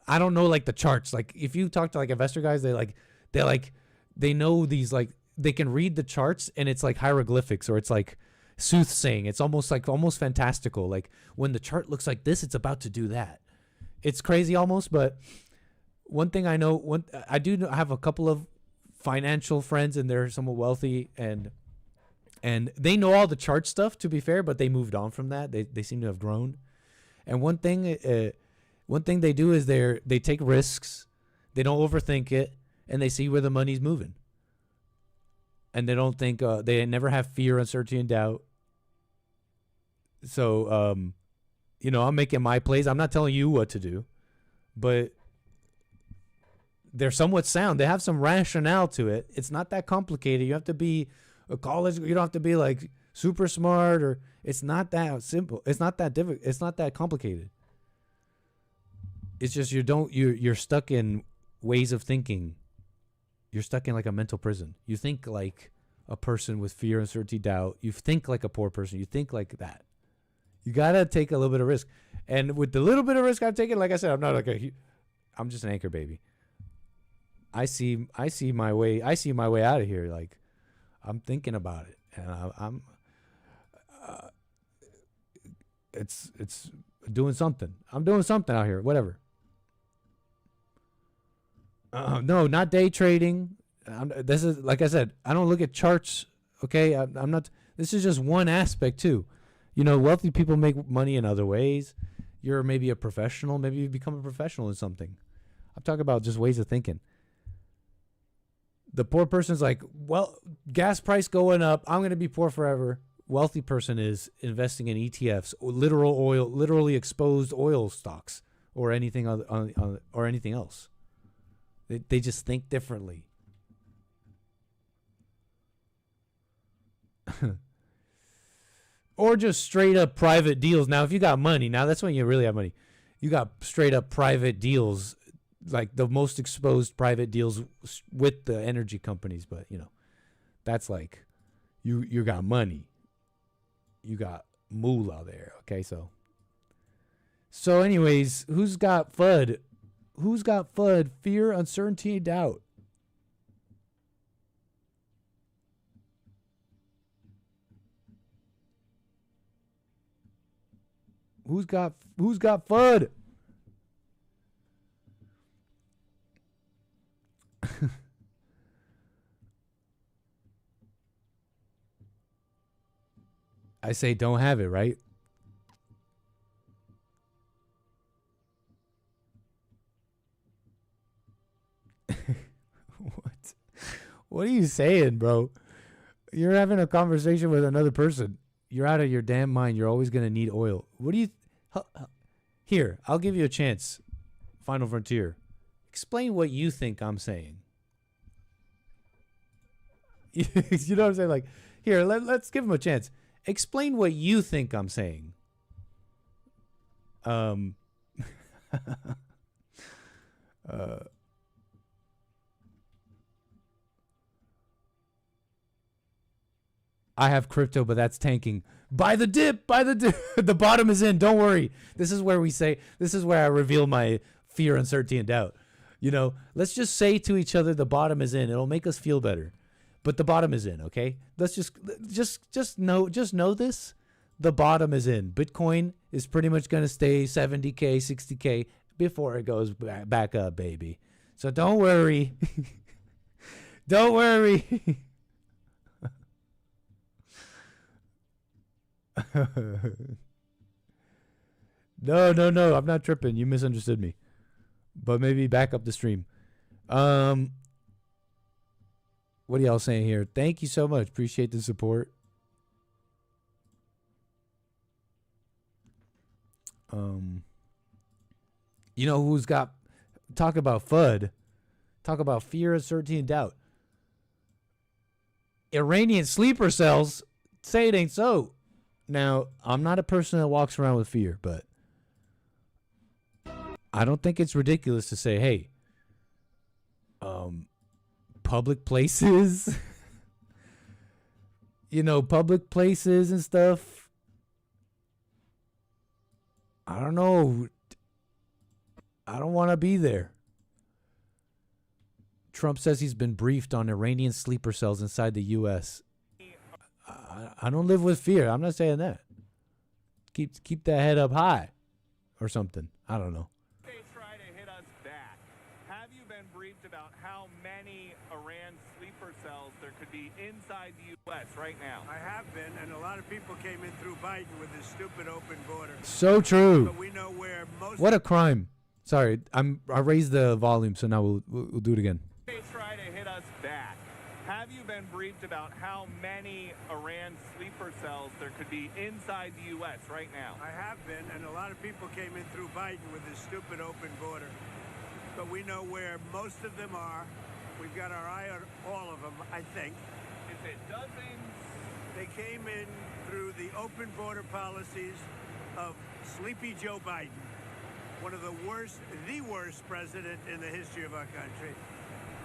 I don't know like the charts. Like if you talk to like investor guys, they know these, like they can read the charts and it's like hieroglyphics or it's like soothsaying. It's almost fantastical. Like when the chart looks like this, it's about to do that. It's crazy almost, but one thing I know, I do have a couple of financial friends and they're somewhat wealthy and they know all the chart stuff, to be fair, but they moved on from that. They seem to have grown. And one thing they do is they take risks, they don't overthink it, and they see where the money's moving. And they don't think they never have fear, uncertainty, and doubt. So I'm making my plays. I'm not telling you what to do, but they're somewhat sound. They have some rationale to it. It's not that complicated. You have to be a college. You don't have to be like super smart, or it's not that simple. It's not that difficult. It's not that complicated. It's just you're stuck in ways of thinking. You're stuck in like a mental prison. You think like a person with fear, uncertainty, doubt. You think like a poor person. You think like that. You gotta take a little bit of risk, and with the little bit of risk I've taken, like I said, I'm just an anchor baby. I see my way out of here. Like I'm thinking about it, and it's doing something. I'm doing something out here. Whatever. No, not day trading. This is, like I said, I don't look at charts. Okay, I'm not. This is just one aspect too. Wealthy people make money in other ways. You're maybe a professional. Maybe you become a professional in something. I'm talking about just ways of thinking. The poor person's like, well, gas price going up, I'm going to be poor forever. Wealthy person is investing in ETFs, literally exposed oil stocks, or anything or anything else. They just think differently. Or just straight up private deals. Now, if you got money, now that's when you really have money. You got straight up private deals, like the most exposed private deals with the energy companies. But, that's like you got money. You got moolah there. Okay, so anyways, who's got FUD? Who's got FUD? Fear, uncertainty, and doubt. Who's got FUD? I say don't have it, right? What are you saying, bro? You're having a conversation with another person. You're out of your damn mind. You're always going to need oil. What do you... Here, I'll give you a chance. Final Frontier. Explain what you think I'm saying. You know what I'm saying? Like, here, let's give him a chance. Explain what you think I'm saying. I have crypto, but that's tanking. Buy the dip. The bottom is in. Don't worry. This is where I reveal my fear, uncertainty, and doubt. Let's just say to each other, the bottom is in. It'll make us feel better. But the bottom is in, okay? Let's just know this. The bottom is in. Bitcoin is pretty much going to stay 70K, 60K before it goes back up, baby. So don't worry. Don't worry. No, I'm not tripping. You misunderstood me. But maybe back up the stream. What are y'all saying here? Thank you so much. Appreciate the support. Who's got... Talk about FUD. Talk about fear, uncertainty, and doubt. Iranian sleeper cells say it ain't so. Now, I'm not a person that walks around with fear, but I don't think it's ridiculous to say, hey, public places, public places and stuff. I don't know. I don't want to be there. Trump says he's been briefed on Iranian sleeper cells inside the U.S. I don't live with fear. I'm not saying that. Keep that head up high or something. I don't know. Try to hit us back. Have you been briefed about how many Iran sleeper cells there could be inside the U.S. right now? I have been, and a lot of people came in through Biden with this stupid open border. So true. But we know where most. What a crime. Sorry, I raised the volume, so now we'll do it again. Try to hit us back. Have you been briefed about how many Iran sleeper cells there could be inside the U.S. right now? I have been, and a lot of people came in through Biden with this stupid open border. But we know where most of them are. We've got our eye on all of them, I think. Is it dozens? They came in through the open border policies of Sleepy Joe Biden, one of the worst president in the history of our country.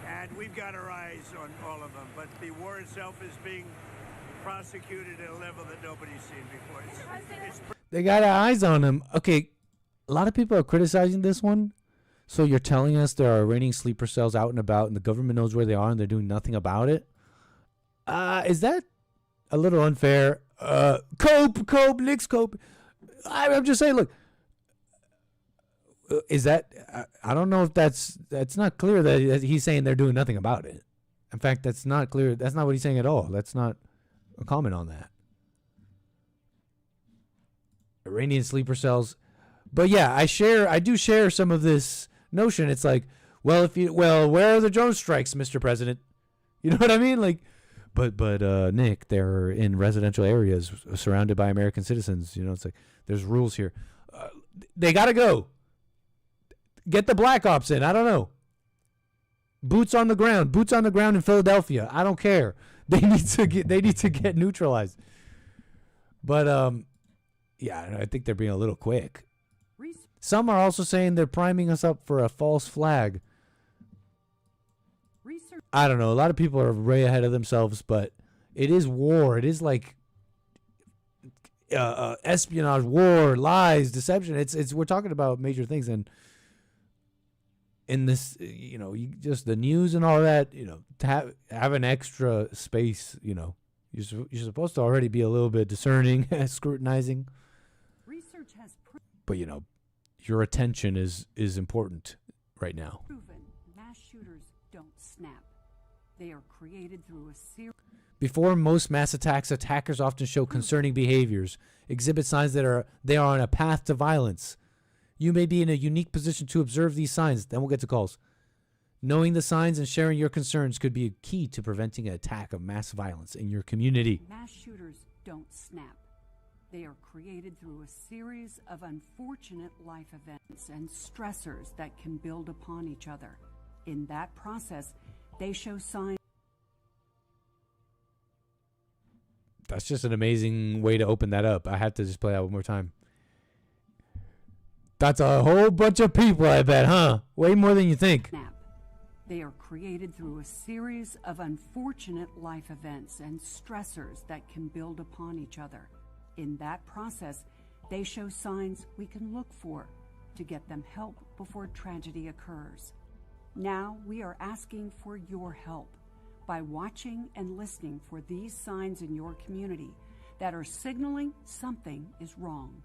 And we've got our eyes on all of them. But the war itself is being prosecuted at a level that nobody's seen before. They got our eyes on him. Okay, a lot of people are criticizing this one. So you're telling us there are Iranian sleeper cells out and about and the government knows where they are and they're doing nothing about it? Is that a little unfair? Nick's cope. I'm just saying, look. Is that, I don't know if that's not clear that he's saying they're doing nothing about it. In fact, that's not clear. That's not what he's saying at all. That's not a comment on that. Iranian sleeper cells. But yeah, I do share some of this notion. It's like, where are the drone strikes, Mr. President? You know what I mean? Like, but Nick, they're in residential areas surrounded by American citizens. It's like, there's rules here. They got to go. Get the Black Ops in. I don't know. Boots on the ground in Philadelphia. I don't care. They need to get neutralized. But yeah, I think they're being a little quick. Some are also saying they're priming us up for a false flag. I don't know. A lot of people are way ahead of themselves, but it is war. It is like espionage, war, lies, deception. It's we're talking about major things, and in this, you just the news and all that, to have an extra space, you're supposed to already be a little bit discerning, scrutinizing. Research has but your attention is important right now. Proven mass shooters don't snap. They are created through a series. Before most mass attacks, attackers often show concerning behaviors, exhibit signs that they are on a path to violence. You may be in a unique position to observe these signs. Then we'll get to calls. Knowing the signs and sharing your concerns could be a key to preventing an attack of mass violence in your community. Mass shooters don't snap. They are created through a series of unfortunate life events and stressors that can build upon each other. In that process, they show signs. That's just an amazing way to open that up. I have to just play that one more time. That's a whole bunch of people, I bet, huh? Way more than you think. Snap. They are created through a series of unfortunate life events and stressors that can build upon each other. In that process, they show signs we can look for to get them help before tragedy occurs. Now we are asking for your help by watching and listening for these signs in your community that are signaling something is wrong.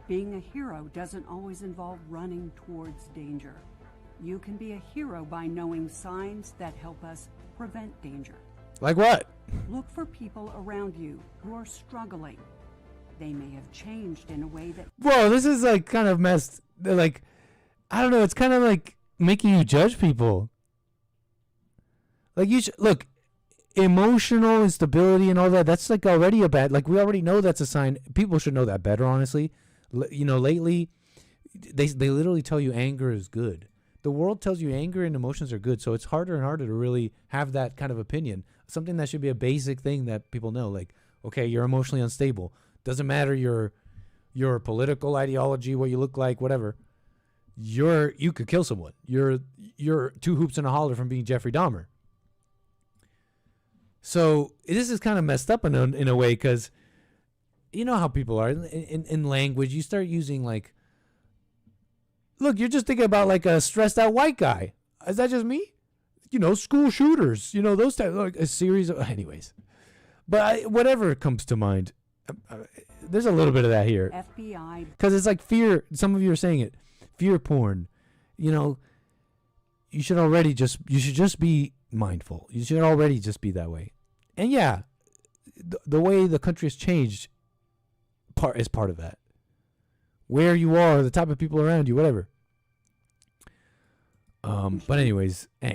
Being a hero doesn't always involve running towards danger. You can be a hero by knowing signs that help us prevent danger. Like what? Look for people around you who are struggling. They may have changed in a way that... Whoa, this is like kind of messed. Like, I don't know. It's kind of like making you judge people. Like, you should, look, emotional instability and all that, that's like already a bad... Like, we already know that's a sign. People should know that better, honestly. Lately, they literally tell you anger is good the world tells you anger and emotions are good, so it's harder and harder to really have that kind of opinion. Something that should be a basic thing that people know, like, okay, you're emotionally unstable. Doesn't matter your political ideology, what you look like, whatever. You could kill someone. You're 2 hoops and a holler from being Jeffrey Dahmer. So this is kind of messed up in a way, because you know how people are in language. You start using like, look, you're just thinking about like a stressed out white guy. Is that just me? You know, school shooters. You know, those type, like a series of, anyways. But whatever comes to mind, there's a little bit of that here. FBI. Because it's like fear. Some of you are saying it. Fear porn. You know, you should just be mindful. You should already just be that way. And yeah, the way the country has changed is part of that. Where you are, the type of people around you, whatever. But anyway,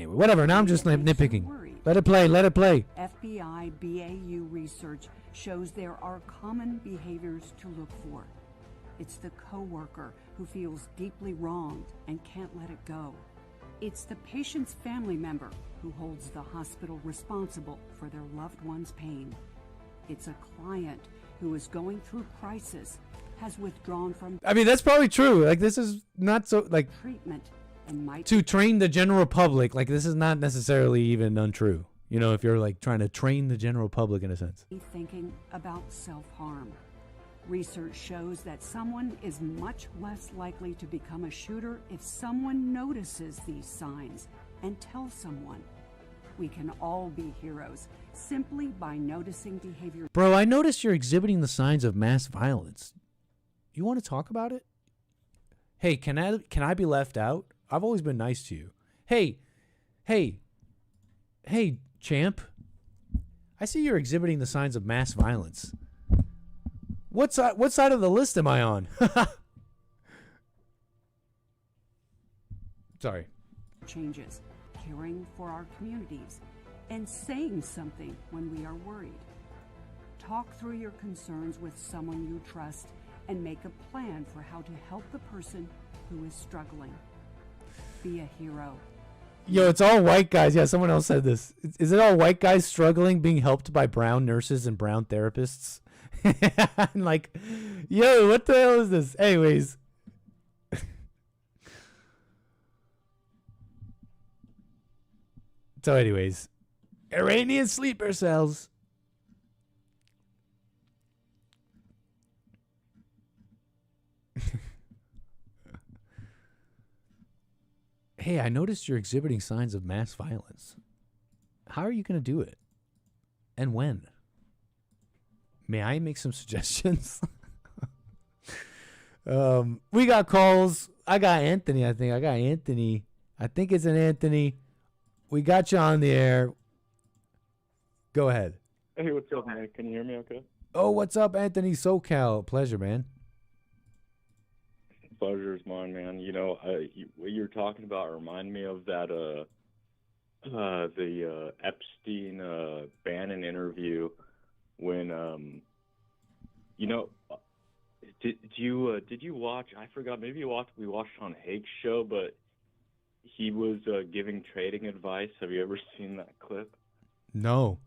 whatever. Now I'm just nitpicking. Let it play. FBI BAU research shows there are common behaviors to look for. It's the coworker who feels deeply wronged and can't let it go. It's the patient's family member who holds the hospital responsible for their loved one's pain. It's a client who is going through crisis, has withdrawn from... I mean, that's probably true. Like, this is not so, like... treatment and might... To train the general public, like, this is not necessarily even untrue. You know, if you're, like, trying to train the general public in a sense. Thinking about self-harm. Research shows that someone is much less likely to become a shooter if someone notices these signs and tells someone. We can all be heroes simply by noticing behavior. Bro, I noticed you're exhibiting the signs of mass violence. You want to talk about it? Hey, can I be left out? I've always been nice to you. Hey, champ. I see you're exhibiting the signs of mass violence. What side of the list am I on? Sorry. Changes, caring for our communities, and saying something when we are worried. Talk through your concerns with someone you trust and make a plan for how to help the person who is struggling. Be a hero. Yo, it's all white guys. Yeah, someone else said this. Is it all white guys struggling being helped by brown nurses and brown therapists? I'm like, yo, what the hell is this? Anyways. So anyways, Iranian sleeper cells. Hey, I noticed you're exhibiting signs of mass violence. How are you going to do it? And when? May I make some suggestions? We got calls. I got Anthony, I think. I think it's an Anthony. We got you on the air. Go ahead. Hey, what's up, man? Can you hear me okay? Oh, what's up, Anthony SoCal? Pleasure, man. Pleasure is mine, man. You know, what you're talking about remind me of that the Epstein Bannon interview when you know, did you watch? I forgot. Maybe we watched on Hake's show, but he was giving trading advice. Have you ever seen that clip? No.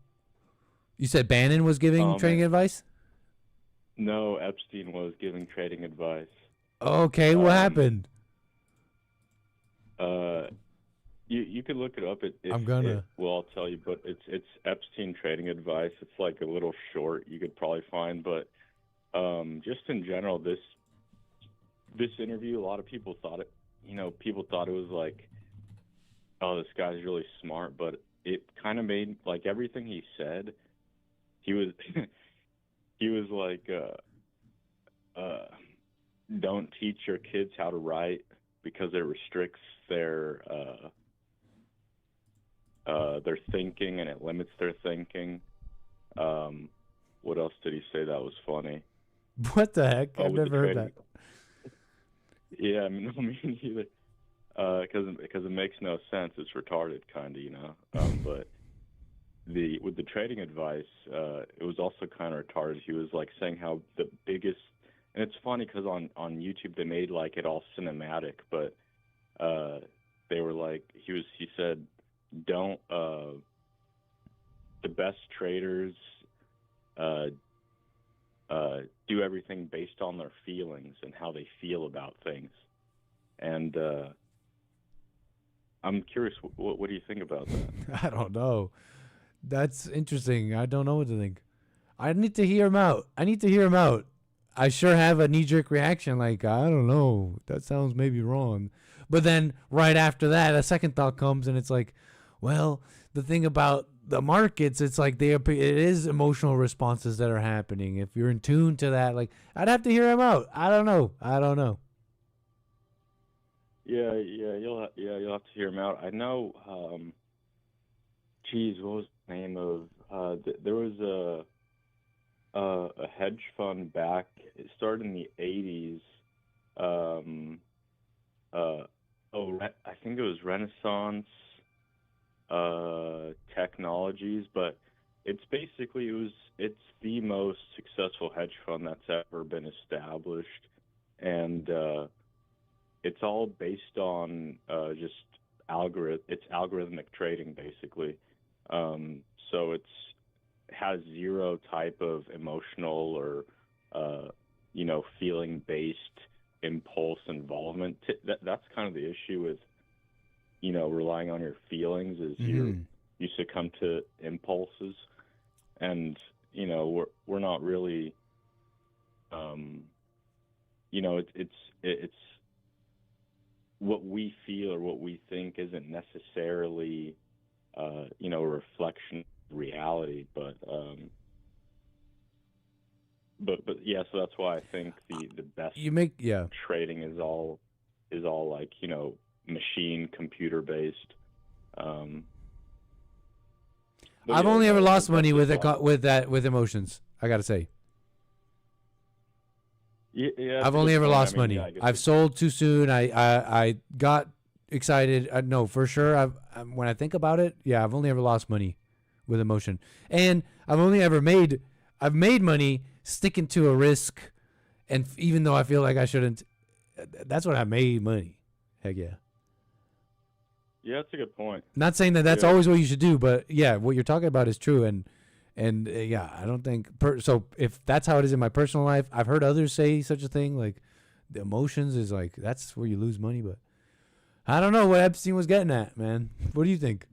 You said Bannon was giving trading advice? No, Epstein was giving trading advice. Okay, what happened? You could look it up. I'm gonna. Well, I'll tell you, but it's Epstein trading advice. It's like a little short you could probably find, but just in general, this interview, a lot of people thought it. You know, people thought it was like, oh, this guy's really smart, but it kind of made like everything he said. He was he was like, don't teach your kids how to write because it restricts their thinking and it limits their thinking. What else did he say that was funny? What the heck? I've never heard that. Yeah, I mean, no, me neither. Because it makes no sense. It's retarded, kind of, you know. But with the trading advice, it was also kind of retarded. He was like saying how the biggest, and it's funny because on YouTube they made like it all cinematic, but they were like, he said, don't, the best traders do everything based on their feelings and how they feel about things. And I'm curious, what do you think about that? I don't know. That's interesting. I don't know what to think. I need to hear him out. I sure have a knee-jerk reaction like, I don't know. That sounds maybe wrong. But then right after that, a second thought comes, and it's like, well, the thing about the markets, it's like it is emotional responses that are happening. If you're in tune to that, like, I'd have to hear him out. I don't know. Yeah, you'll have to hear him out. I know. What was the name of? There was a hedge fund back. It started in the '80s. I think it was Renaissance Technologies, but it's the most successful hedge fund that's ever been established, and it's all based on just algorithmic trading, basically. So it has zero type of emotional or feeling-based impulse involvement. That's kind of the issue with relying on your feelings, is you succumb to impulses, and we're not really it's what we feel or what we think isn't necessarily a reflection of reality, but yeah, so that's why I think the best trading is all like machine computer based. I've only ever lost money with emotions, I gotta say. Yeah, I've only ever lost money. I've sold too soon. I got excited. No, for sure. When I think about it, yeah, I've only ever lost money with emotion, and I've made money sticking to a risk, and even though I feel like I shouldn't, that's when I made money. Heck yeah. Yeah, that's a good point. Not saying that that's always what you should do, but yeah, what you're talking about is true, and yeah, I don't think so. If that's how it is in my personal life, I've heard others say such a thing, like the emotions is like that's where you lose money, but I don't know what Epstein was getting at, man. What do you think?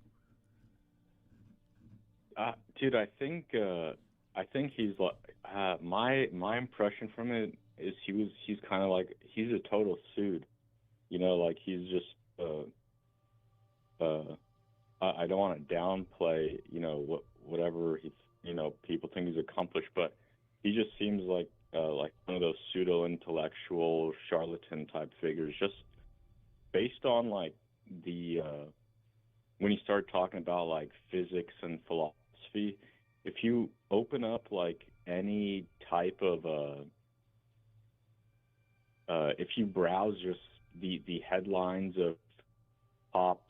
Dude, I think he's like my impression from it is he's kind of like he's a total suit, like he's just I don't want to downplay whatever he people think he's accomplished, but he just seems like one of those pseudo intellectual charlatan type figures, just based on like the when you start talking about like physics and philosophy. If you open up like any type of if you browse just the headlines of pop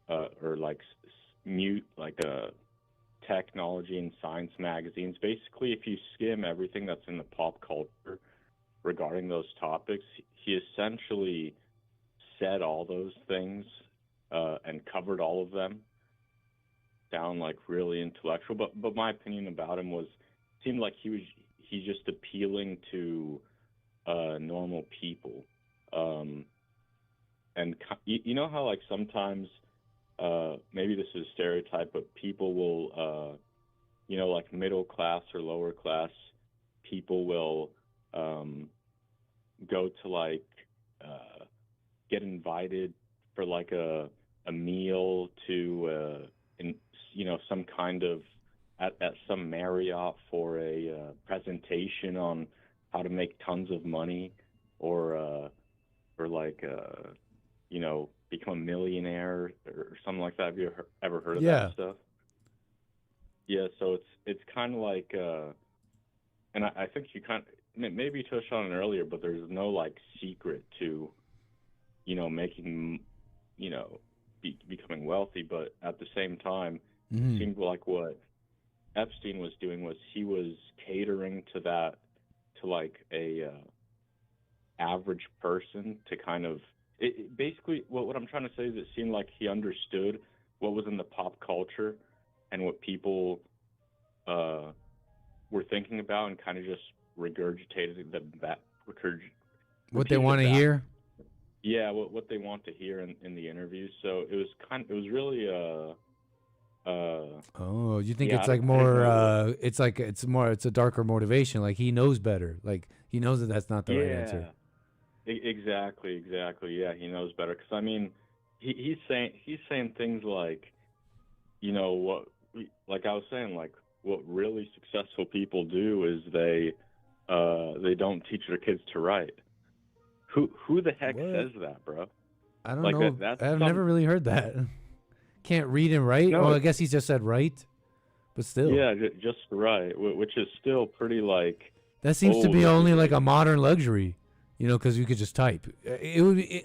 or like technology and science magazines, basically if you skim everything that's in the pop culture regarding those topics, he essentially said all those things and covered all of them. Sound like really intellectual, but my opinion about him seemed like he's just appealing to normal people, and you know how like sometimes maybe this is a stereotype, but people will like middle class or lower class people will go to like get invited for like a meal to some kind of at some Marriott for a presentation on how to make tons of money or like become a millionaire or something like that. Have you ever heard of that stuff? Yeah, so it's kind of like and I think you maybe touched on it earlier, but there's no like secret to making becoming wealthy, but at the same time it seemed like what Epstein was doing was he was catering to that, to like a average person to kind of basically, what I'm trying to say is it seemed like he understood what was in the pop culture and what people were thinking about, and kind of just regurgitated what they want to hear. Yeah, what they want to hear in the interview. So it was really oh, you think it's like more it's a darker motivation, like he knows better, like he knows that that's not the right answer. Exactly. Yeah, he knows better, because I mean, he's saying things like, you know, like I was saying, like what really successful people do is they don't teach their kids to write. Who the heck says that, bro? I don't know. I've never really heard that. Can't read and write? No, I guess he just said write, but still. Yeah, just write, which is still pretty like. That seems to be only like a modern luxury, you know, because you could just type.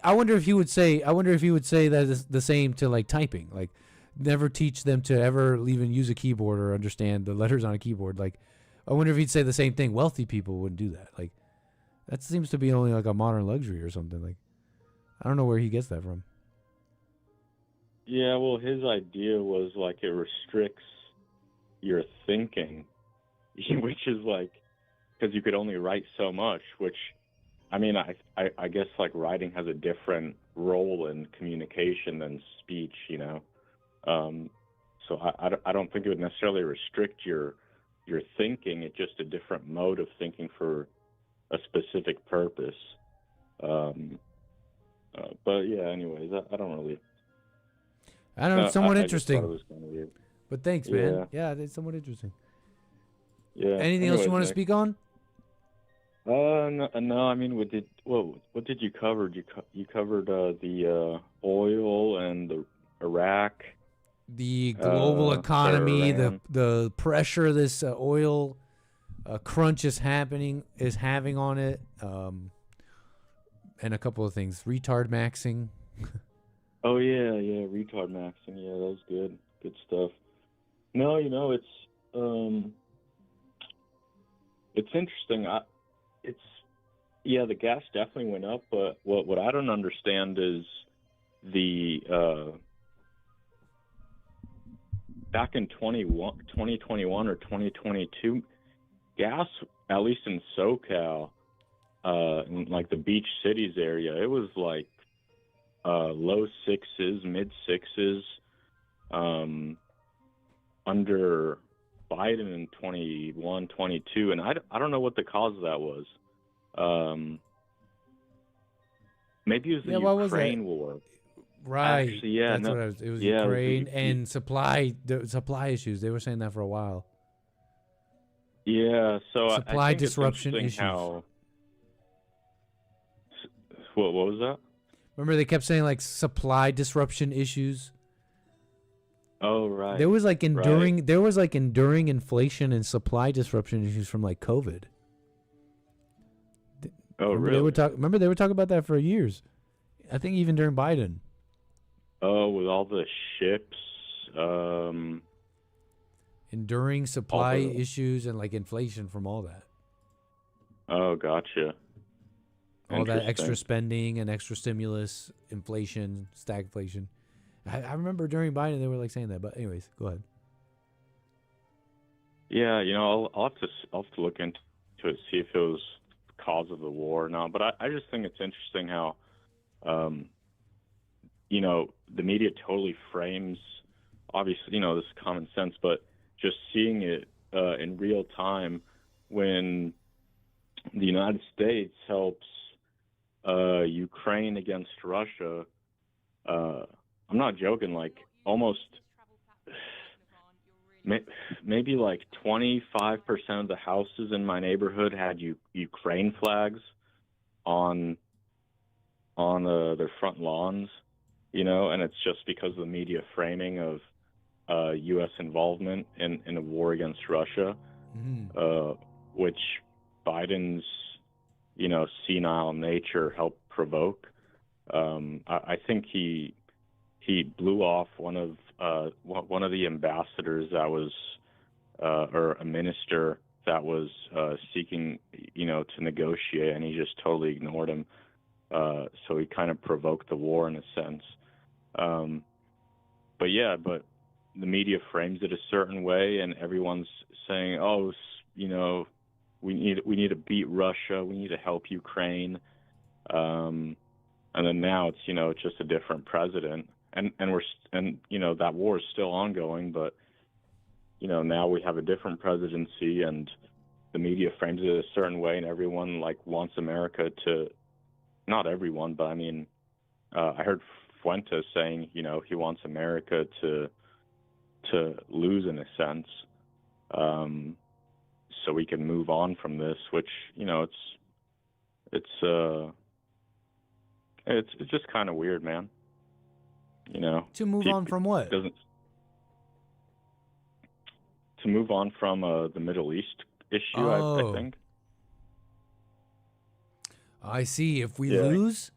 I wonder if he would say. That is the same to like typing. Like, never teach them to ever even use a keyboard or understand the letters on a keyboard. Like, I wonder if he'd say the same thing. Wealthy people wouldn't do that. Like, that seems to be only like a modern luxury or something. Like, I don't know where he gets that from. Yeah, well, his idea was like it restricts your thinking, which is like, because you could only write so much, which, I mean, I guess like writing has a different role in communication than speech, you know. So I don't think it would necessarily restrict your thinking. It's just a different mode of thinking for a specific purpose. But yeah, anyways, I don't really. I don't know. It's somewhat interesting. It was kind of weird. But thanks, man. Yeah, it's somewhat interesting. Yeah. Anything else you want to speak on? No. I mean, what did you cover? You covered the oil and the Iraq. The global economy, the pressure this oil crunch is having on it, and a couple of things. Retard maxing. Oh yeah, retard maxing. Yeah, that was good stuff. No, you know, it's interesting. The gas definitely went up, but what I don't understand is the back in 2021 or 2022, gas, at least in SoCal, in like the beach cities area, it was like low sixes, mid sixes, under Biden in 21, 22, and I don't know what the cause of that was. Maybe it was the Ukraine war. Right. Actually, yeah, it was Ukraine and supply issues. They were saying that for a while. Yeah, so supply I think disruption it's issues. What was that? Remember they kept saying like supply disruption issues. Oh right. There was like enduring inflation and supply disruption issues from like COVID. Oh really? They were talking about that for years. I think even during Biden. Oh, with all the ships. Enduring supply issues and like inflation from all that. Oh, gotcha. All that extra spending and extra stimulus, inflation, stagflation. I remember during Biden they were like saying that, but anyways, go ahead. Yeah, you know, I'll have to look into it, see if it was the cause of the war or not. But I just think it's interesting how, you know, the media totally frames, obviously, you know, this is common sense, but just seeing it in real time when the United States helps Ukraine against Russia. I'm not joking, like almost maybe like 25% of the houses in my neighborhood had Ukraine flags on their front lawns, you know, and it's just because of the media framing of U.S. involvement in a war against Russia, which Biden's, you know, senile nature helped provoke. I think he blew off one of the ambassadors that was, or a minister that was seeking, you know, to negotiate, and he just totally ignored him. So he kind of provoked the war in a sense. But the media frames it a certain way, and everyone's saying, "Oh, we need to beat Russia. We need to help Ukraine." And then now it's just a different president, and that war is still ongoing, but now we have a different presidency, and the media frames it a certain way, and everyone wants America to. Not everyone, but I mean, I heard Fuentes saying, he wants America to lose in a sense, so we can move on from this. Which it's just kind of weird, man. To move on from what? To move on from the Middle East issue, I think. I see. If we lose,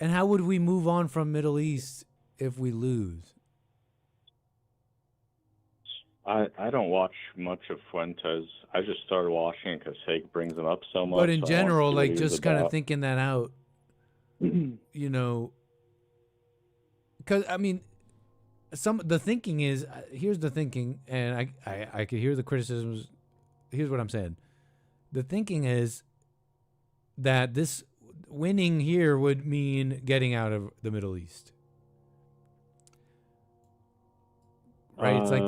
and how would we move on from Middle East if we lose? I don't watch much of Fuentes. I just started watching it because Hake brings him up so much. But in so general, just kind of thinking that out, because I mean, the thinking is here's the thinking, and I could hear the criticisms. Here's what I'm saying. The thinking is that this winning here would mean getting out of the Middle East. Right? It's like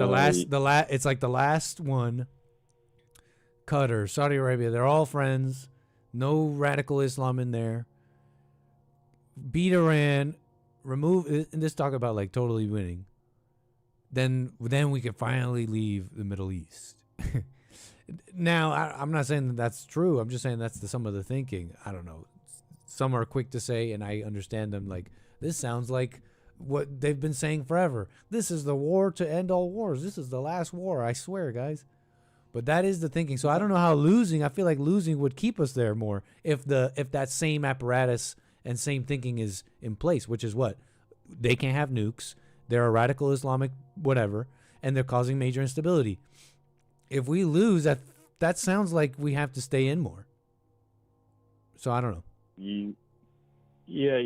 it's like the last one. Qatar, Saudi Arabia, they're all friends. No radical Islam in there. Beat Iran, remove, and this talk about totally winning. Then we can finally leave the Middle East. Now, I'm not saying that that's true. I'm just saying that's some of the thinking. I don't know. Some are quick to say, and I understand them. This sounds like what they've been saying forever. This is the war to end all wars. This is the last war. I swear, guys. But that is the thinking. So I don't know how I feel like losing would keep us there more if that same apparatus and same thinking is in place, which is what? They can't have nukes. They're a radical Islamic whatever, and they're causing major instability. If we lose, that sounds like we have to stay in more. So I don't know. Yeah,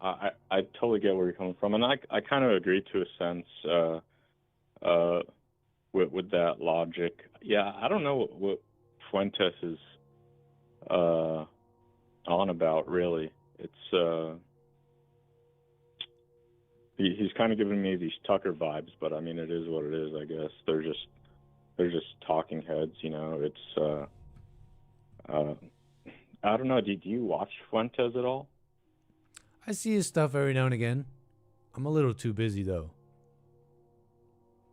I totally get where you're coming from, and I kind of agree to a sense with that logic. Yeah, I don't know what Fuentes is on about really. It's he's kind of giving me these Tucker vibes, but I mean it is what it is. I guess they're just talking heads, It's I don't know. Do you watch Fuentes at all? I see his stuff every now and again. I'm a little too busy though.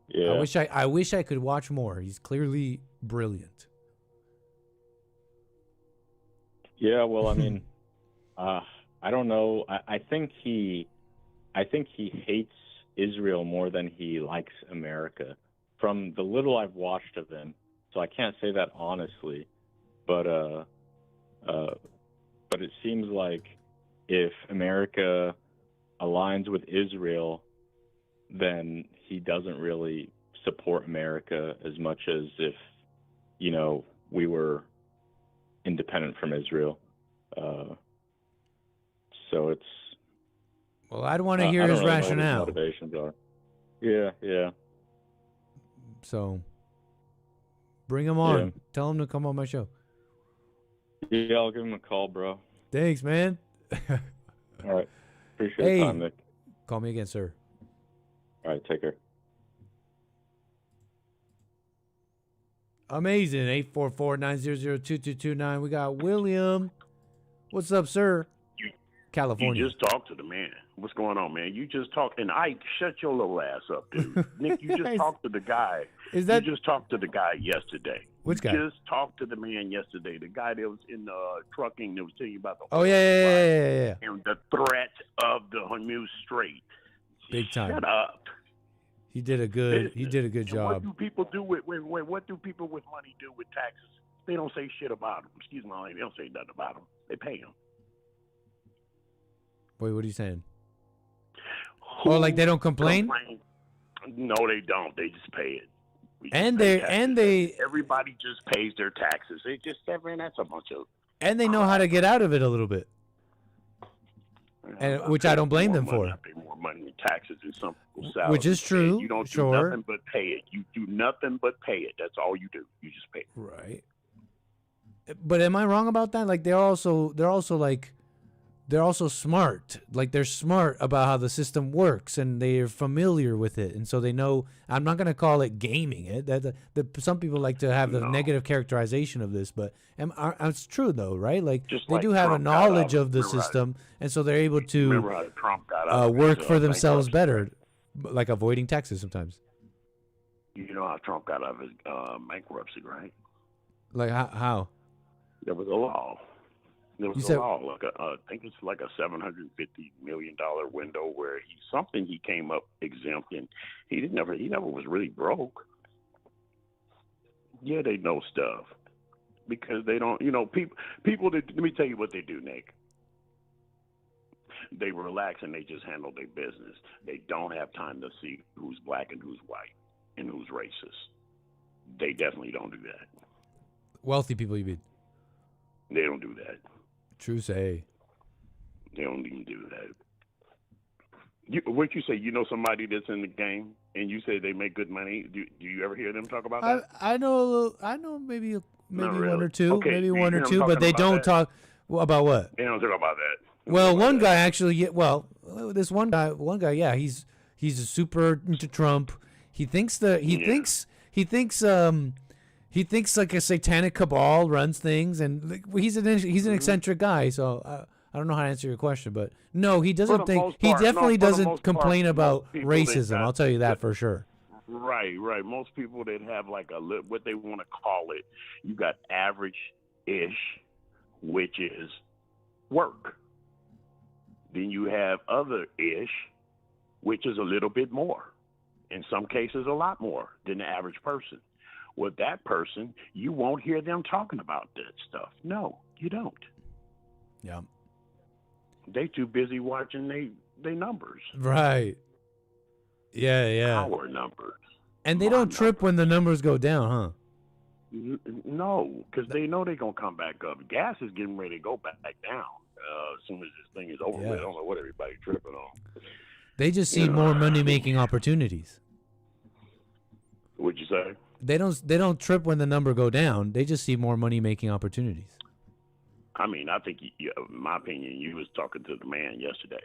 Yeah. I wish I could watch more. He's clearly brilliant. Yeah, well, I mean, I don't know. I think he hates Israel more than he likes America. From the little I've watched of him, so I can't say that honestly, but it seems like if America aligns with Israel, then he doesn't really support America as much as if, we were independent from Israel. So it's. Well, I'd want to hear his rationale. What his motivations are. Yeah. So, bring him on. Yeah. Tell him to come on my show. Yeah, I'll give him a call, bro. Thanks, man. All right. Appreciate the time, Nick. Call me again, sir. All right, take care. Amazing. 844-900-2229. We got William. What's up, sir? California. You just talked to the man. What's going on, man? You just talked, and Ike, shut your little ass up, dude. Nick, you just talked to the guy. You just talked to the guy yesterday. Which guy? You just talked to the man yesterday. The guy that was in trucking that was telling you about the. Oh yeah. And the threat of the Hormuz Strait. Big time. Shut up. He did a good job. What do people do with what do people with money do with taxes? They don't say shit about them. Excuse me, they don't say nothing about them. They pay them. Wait, what are you saying? Like they don't complain? No, they don't. They just pay it. Everybody just pays their taxes. They just, man, that's a bunch of And they know how to get out of it a little bit. And which I don't blame them for. I pay more money in taxes than some people's salaries. Which is true. You don't do nothing but pay it. You do nothing but pay it. That's all you do. You just pay it. Right. But am I wrong about that? Like they're also smart. Like they're smart about how the system works, and they're familiar with it, and so they know. I'm not going to call it gaming it. Some people like to have the negative characterization of this, but it's true though, right? Like they do have a knowledge of the system, and so they're able to work for themselves better, like avoiding taxes sometimes. You know how Trump got out of his bankruptcy, right? Like how? There was a law. There was a law, I think it's like a $750 million window where he came up exempt, and he never was really broke. Yeah, they know stuff because they don't. People. Let me tell you what they do, Nick. They relax and they just handle their business. They don't have time to see who's black and who's white and who's racist. They definitely don't do that. Wealthy people, you mean? They don't do that. True say. They don't even do that. What you say? You know somebody that's in the game, and you say they make good money. Do you ever hear them talk about that? I know maybe really. one or two, okay. maybe one or two, but they don't talk about what? They don't talk about that. Well, one guy actually. Well, this one guy. Yeah, he's super into Trump. He thinks like a satanic cabal runs things, and he's an eccentric guy. So I don't know how to answer your question, but no, he doesn't think. He definitely doesn't complain about racism. I'll tell you that for sure. Right. Most people that have like what they want to call it, you got average-ish, which is work. Then you have other-ish, which is a little bit more. In some cases, a lot more than the average person. With that person, you won't hear them talking about that stuff. No, you don't. Yeah. They too busy watching they numbers. Right. Yeah. Our numbers. And they don't trip when the numbers go down, huh? No, because they know they're going to come back up. Gas is getting ready to go back down as soon as this thing is over with. I don't know what everybody's tripping on. They just see more money-making opportunities. What'd you say? They don't trip when the number go down. They just see more money-making opportunities. I mean, I think, in my opinion, you was talking to the man yesterday,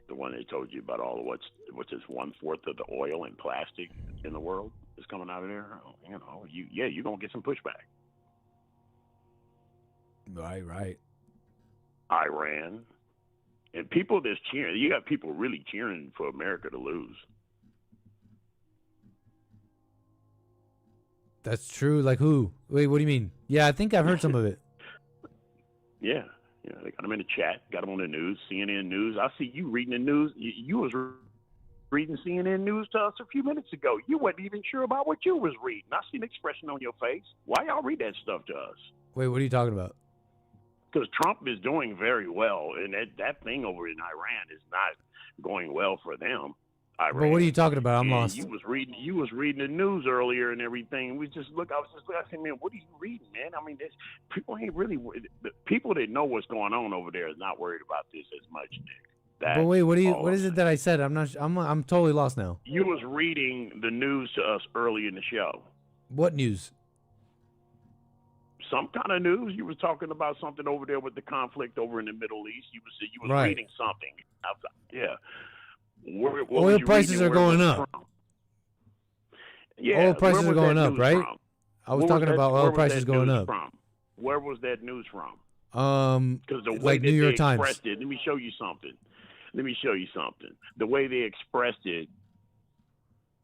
the one that told you about all of what's this 1/4 of the oil and plastic in the world is coming out of there. You're gonna get some pushback. Right. Iran, and people that's cheering. You got people really cheering for America to lose. That's true. Like who? Wait, what do you mean? Yeah, I think I've heard some of it. Yeah, they got them in the chat, got them on the news, CNN News. I see you reading the news. You was reading CNN News to us a few minutes ago. You wasn't even sure about what you was reading. I see an expression on your face. Why y'all read that stuff to us? Wait, what are you talking about? Because Trump is doing very well, and that thing over in Iran is not going well for them. Iran. But what are you talking about? I'm lost. You was reading the news earlier and everything. I was just looking. I said, man, what are you reading, man? I mean, people ain't really. The people that know what's going on over there is not worried about this as much, Nick. But wait, what is it that I said? I'm totally lost now. You was reading the news to us early in the show. What news? Some kind of news. You was talking about something over there with the conflict over in the Middle East. You was right. reading something. Yeah. Oil prices are going up. Yeah, oil prices are going up, right? From? I was talking about oil prices going up. Where was that news from? Because the way like that New York they Times. expressed it, let me show you something. The way they expressed it,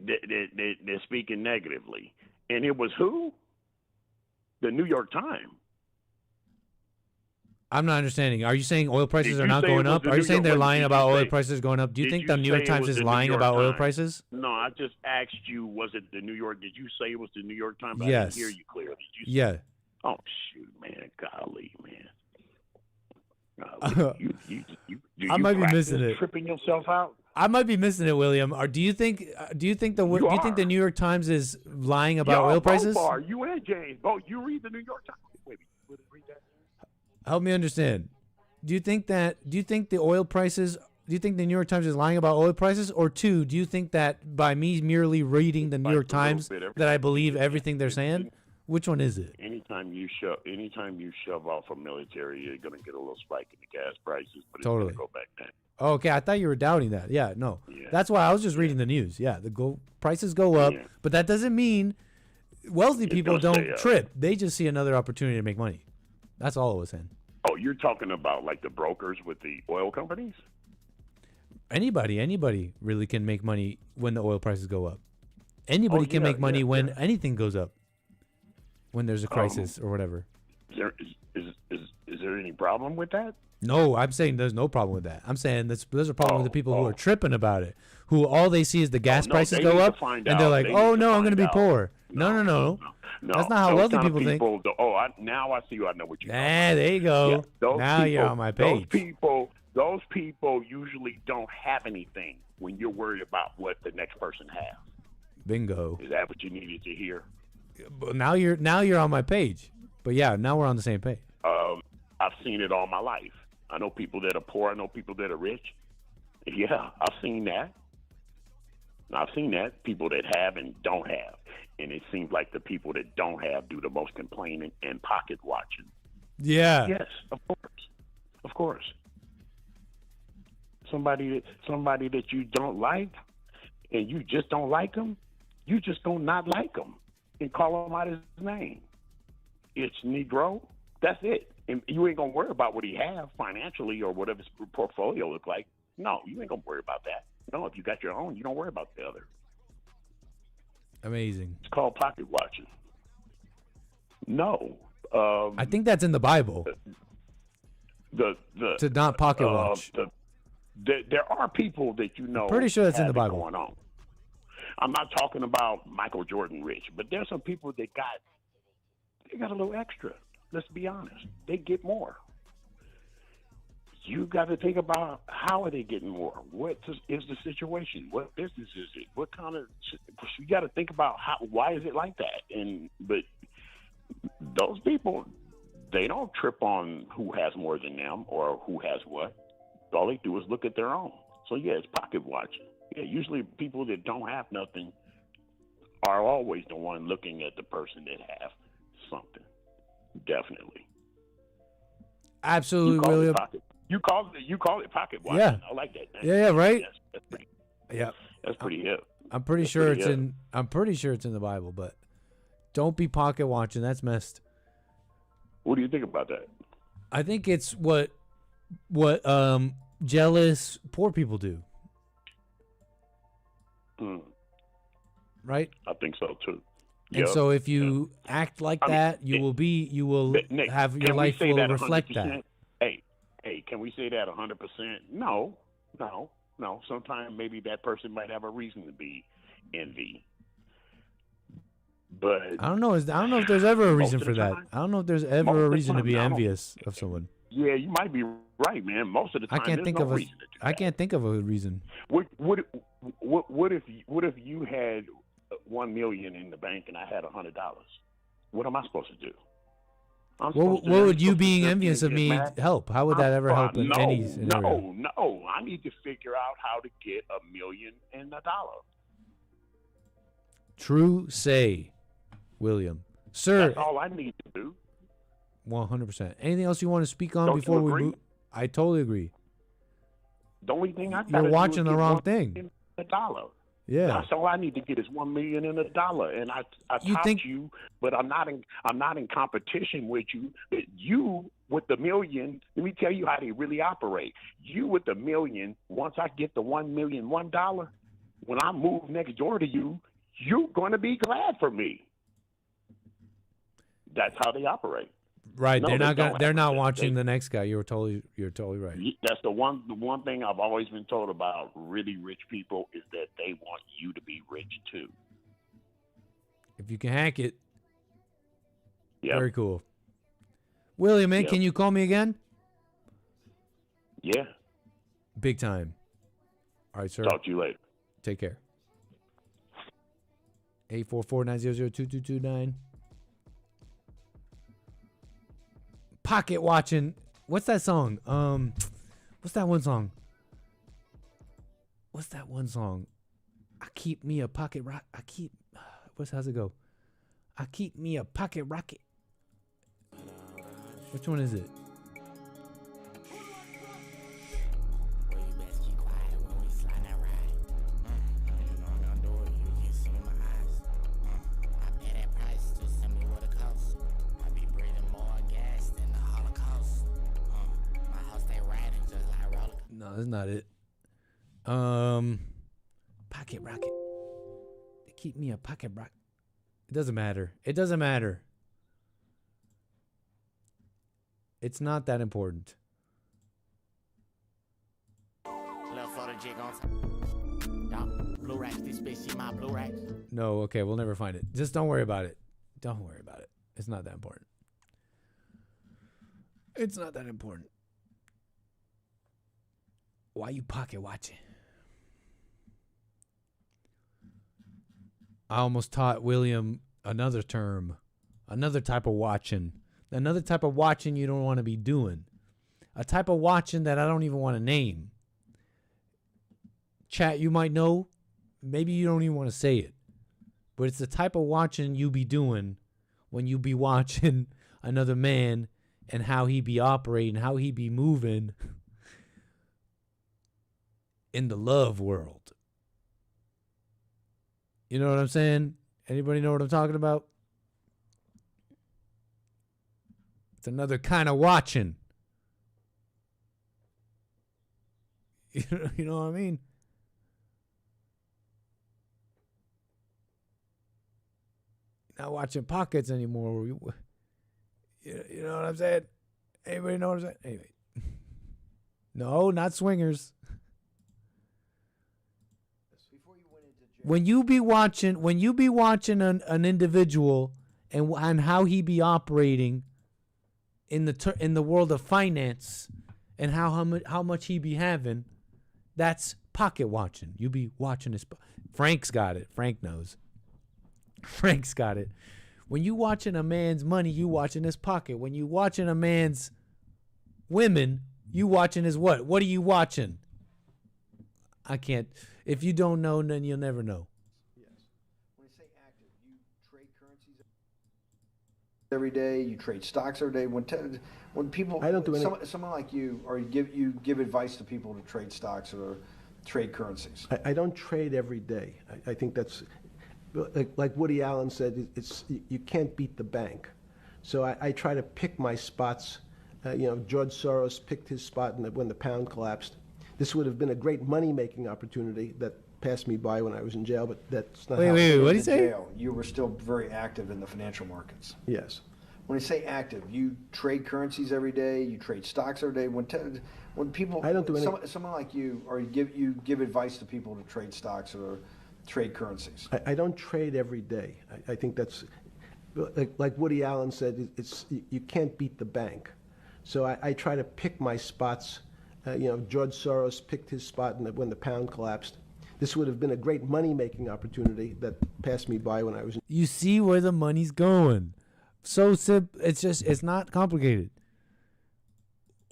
they're speaking negatively. And it was who? The New York Times. I'm not understanding. Are you saying oil prices are not going up? Are you saying they're lying about oil prices going up? Do you think the New York Times is lying about oil prices? No, I just asked you, was it the New York? Did you say it was the New York Times? Yes. I didn't hear you clearly. Yeah. Oh, shoot, man. Golly, man. I might be missing it. Tripping yourself out? I might be missing it, William. Or do you think the New York Times is lying about oil prices? Both are. You and James. Both. You read the New York Times. Wait, read that. Help me understand. Do you think the oil prices? Do you think the New York Times is lying about oil prices? Or two, do you think that by me merely reading the New York Times that I believe everything they're saying? Which one is it? Anytime you shove off a military, you're gonna get a little spike in the gas prices, but it's Totally. gonna go back down. Oh, okay, I thought you were doubting that. Yeah, no. Yeah. That's why I was just reading the news. Yeah, prices go up, but that doesn't mean wealthy people don't trip. They just see another opportunity to make money. That's all I was saying. Oh, you're talking about like the brokers with the oil companies? Anybody really can make money when the oil prices go up. Anybody can make money when anything goes up. When there's a crisis or whatever. Is there any problem with that? No, I'm saying there's no problem with that. I'm saying there's a problem with the people who are tripping about it, who all they see is the gas prices go up, and they're like, "Oh no, I'm going to be poor." No. That's not how wealthy people think. Now I see you. I know what you. There you go. Yeah, now you're on my page. Those people usually don't have anything when you're worried about what the next person has. Bingo. Is that what you needed to hear? But now you're on my page. But yeah, now we're on the same page. I've seen it all my life. I know people that are poor. I know people that are rich. Yeah, I've seen that. People that have and don't have. And it seems like the people that don't have do the most complaining and pocket watching. Yeah. Yes, of course. Somebody that you don't like, and you just don't like them, you just don't not like them and call him out his name. It's Negro. That's it. And you ain't gonna worry about what he have financially or whatever his portfolio look like. No, you ain't gonna worry about that. No, if you got your own, you don't worry about the other. Amazing. It's called pocket watching. No. I think that's in the Bible. To not pocket watch. There are people that you know. Pretty sure that's in the Bible. Going on. I'm not talking about Michael Jordan rich, but there's some people that got a little extra. Let's be honest. They get more. You got to think about how are they getting more? What is the situation? What business is it? What kind of? You got to think about why is it like that? But those people, they don't trip on who has more than them or who has what. All they do is look at their own. So yeah, it's pocket watching. Yeah, usually people that don't have nothing are always the one looking at the person that have something. Definitely. Absolutely, William. You call it pocket watching. Yeah. I like that. Yeah, right. That's pretty. Yeah. That's pretty hip. I'm pretty sure it's in the Bible, but don't be pocket watching. That's messed. What do you think about that? I think it's what jealous poor people do. Right? I think so too. And so if you act like that, you will Nick, have your life will reflect 100%? that. Hey, can we say that 100%? No. Sometimes maybe that person might have a reason to be envy. But I don't know if there's ever a reason for that. I don't know if there's ever a reason to be envious of someone. Yeah, you might be right, man. Most of the time, I can't think of a reason. What if you had $1 million in the bank and I had $100? What am I supposed to do? What would you being envious of me help? How would that ever help in any scenario? No. I need to figure out how to get $1 million and $1. True say, William. Sir. That's all I need to do. 100%. Anything else you want to speak on before we move? I totally agree. The only thing I You're watching the wrong thing. $1. Yeah. That's all I need to get is $1 million and $1. And I topped you, but I'm not in competition with you. You with the million, let me tell you how they really operate. You with the million, once I get the $1 million, $1, when I move next door to you, you're going to be glad for me. That's how they operate. Right. No, they're not watching the next guy. You're totally right. That's the one thing I've always been told about really rich people is that they want you to be rich too. If you can hack it. Yeah. Very cool. William, man, can you call me again? Yeah. Big time. All right, sir. Talk to you later. Take care. 844-900-2229. pocket watching. What's that song? What's that one song? I keep me a pocket rock. How's it go? I keep me a pocket rocket. Which one is it? No, that's not it. Pocket rocket. They keep me a pocket rocket. It doesn't matter. It's not that important. No, okay, we'll never find it. Just don't worry about it. It's not that important. Why you pocket watching? I almost taught William another term, another type of watching you don't want to be doing. A type of watching that I don't even want to name. Chat, you might know. Maybe you don't even want to say it. But it's the type of watching you be doing when you be watching another man and how he be operating, how he be moving in the love world. You know what I'm saying? Anybody know what I'm talking about? It's another kind of watching. You know what I mean? Not watching pockets anymore. You know what I'm saying? Anybody know what I'm saying? Anyway. No, not swingers. When you be watching an individual and how he be operating in the world of finance and how much he be having, that's pocket watching. You be watching his. Frank's got it. Frank knows. Frank's got it. When you watching a man's money, you watching his pocket. When you watching a man's women, you watching his what? What are you watching? I can't. If you don't know, then you'll never know. Yes. When you say active, you trade currencies every day. You trade stocks every day. When people, I don't do any. Someone like you, or you give advice to people to trade stocks or trade currencies. I don't trade every day. I think that's like Woody Allen said. You can't beat the bank. So I try to pick my spots. George Soros picked his spot when the pound collapsed. This would have been a great money-making opportunity that passed me by when I was in jail, but that's not how. Wait, what did he say? You were still very active in the financial markets. Yes. When you say active, you trade currencies every day, you trade stocks every day. When people, I don't do any. Someone like you, or you give advice to people to trade stocks or trade currencies. I don't trade every day. I think that's like Woody Allen said. You can't beat the bank. So I try to pick my spots. George Soros picked his spot when the pound collapsed. This would have been a great money-making opportunity that passed me by when I was. You see where the money's going. So simple. It's not complicated.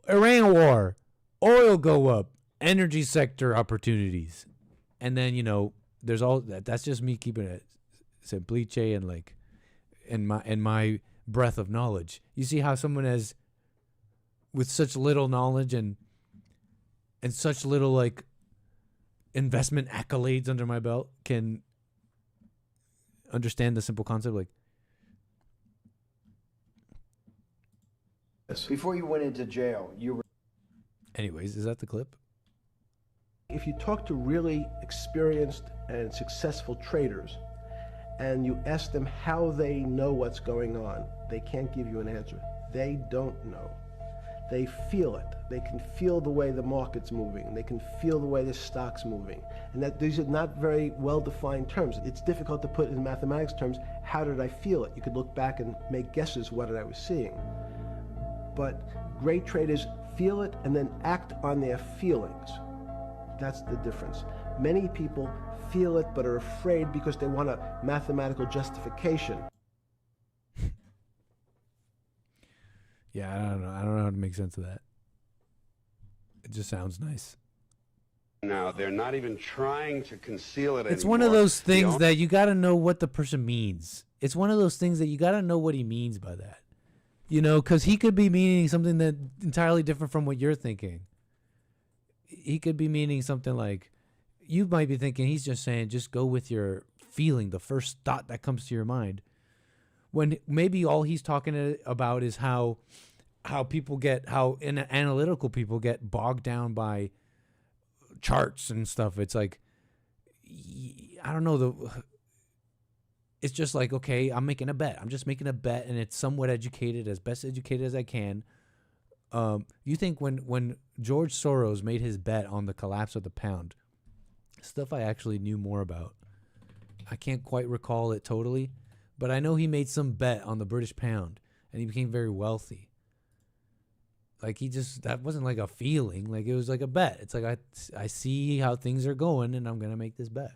Iran war, oil go up, energy sector opportunities, and then there's all that. That's just me keeping it simplice and like, in my breadth of knowledge. You see how someone has, with such little knowledge and such little like investment accolades under my belt, can understand the simple concept. Like, before you went into jail, you were. Anyways, is that the clip? If you talk to really experienced and successful traders and you ask them how they know what's going on, they can't give you an answer. They don't know. They feel it. They can feel the way the market's moving. They can feel the way the stock's moving. And that these are not very well-defined terms. It's difficult to put in mathematics terms, how did I feel it? You could look back and make guesses what I was seeing. But great traders feel it and then act on their feelings. That's the difference. Many people feel it but are afraid because they want a mathematical justification. Yeah, I don't know. I don't know how to make sense of that. It just sounds nice. Now, they're not even trying to conceal it anymore. It's one of those things that you got to know what the person means. It's one of those things that you got to know what he means by that. You know, because he could be meaning something that entirely different from what you're thinking. He could be meaning something like, you might be thinking he's just saying, just go with your feeling, the first thought that comes to your mind. When maybe all he's talking about is how analytical people get bogged down by charts and stuff. It's like, I don't know, it's just like, okay, I'm making a bet. I'm just making a bet, and it's somewhat educated, as best educated as I can. You think when George Soros made his bet on the collapse of the pound, stuff I actually knew more about. I can't quite recall it totally, but I know he made some bet on the British pound, and he became very wealthy. Like, that wasn't like a feeling. Like, it was like a bet. It's like, I see how things are going, and I'm going to make this bet.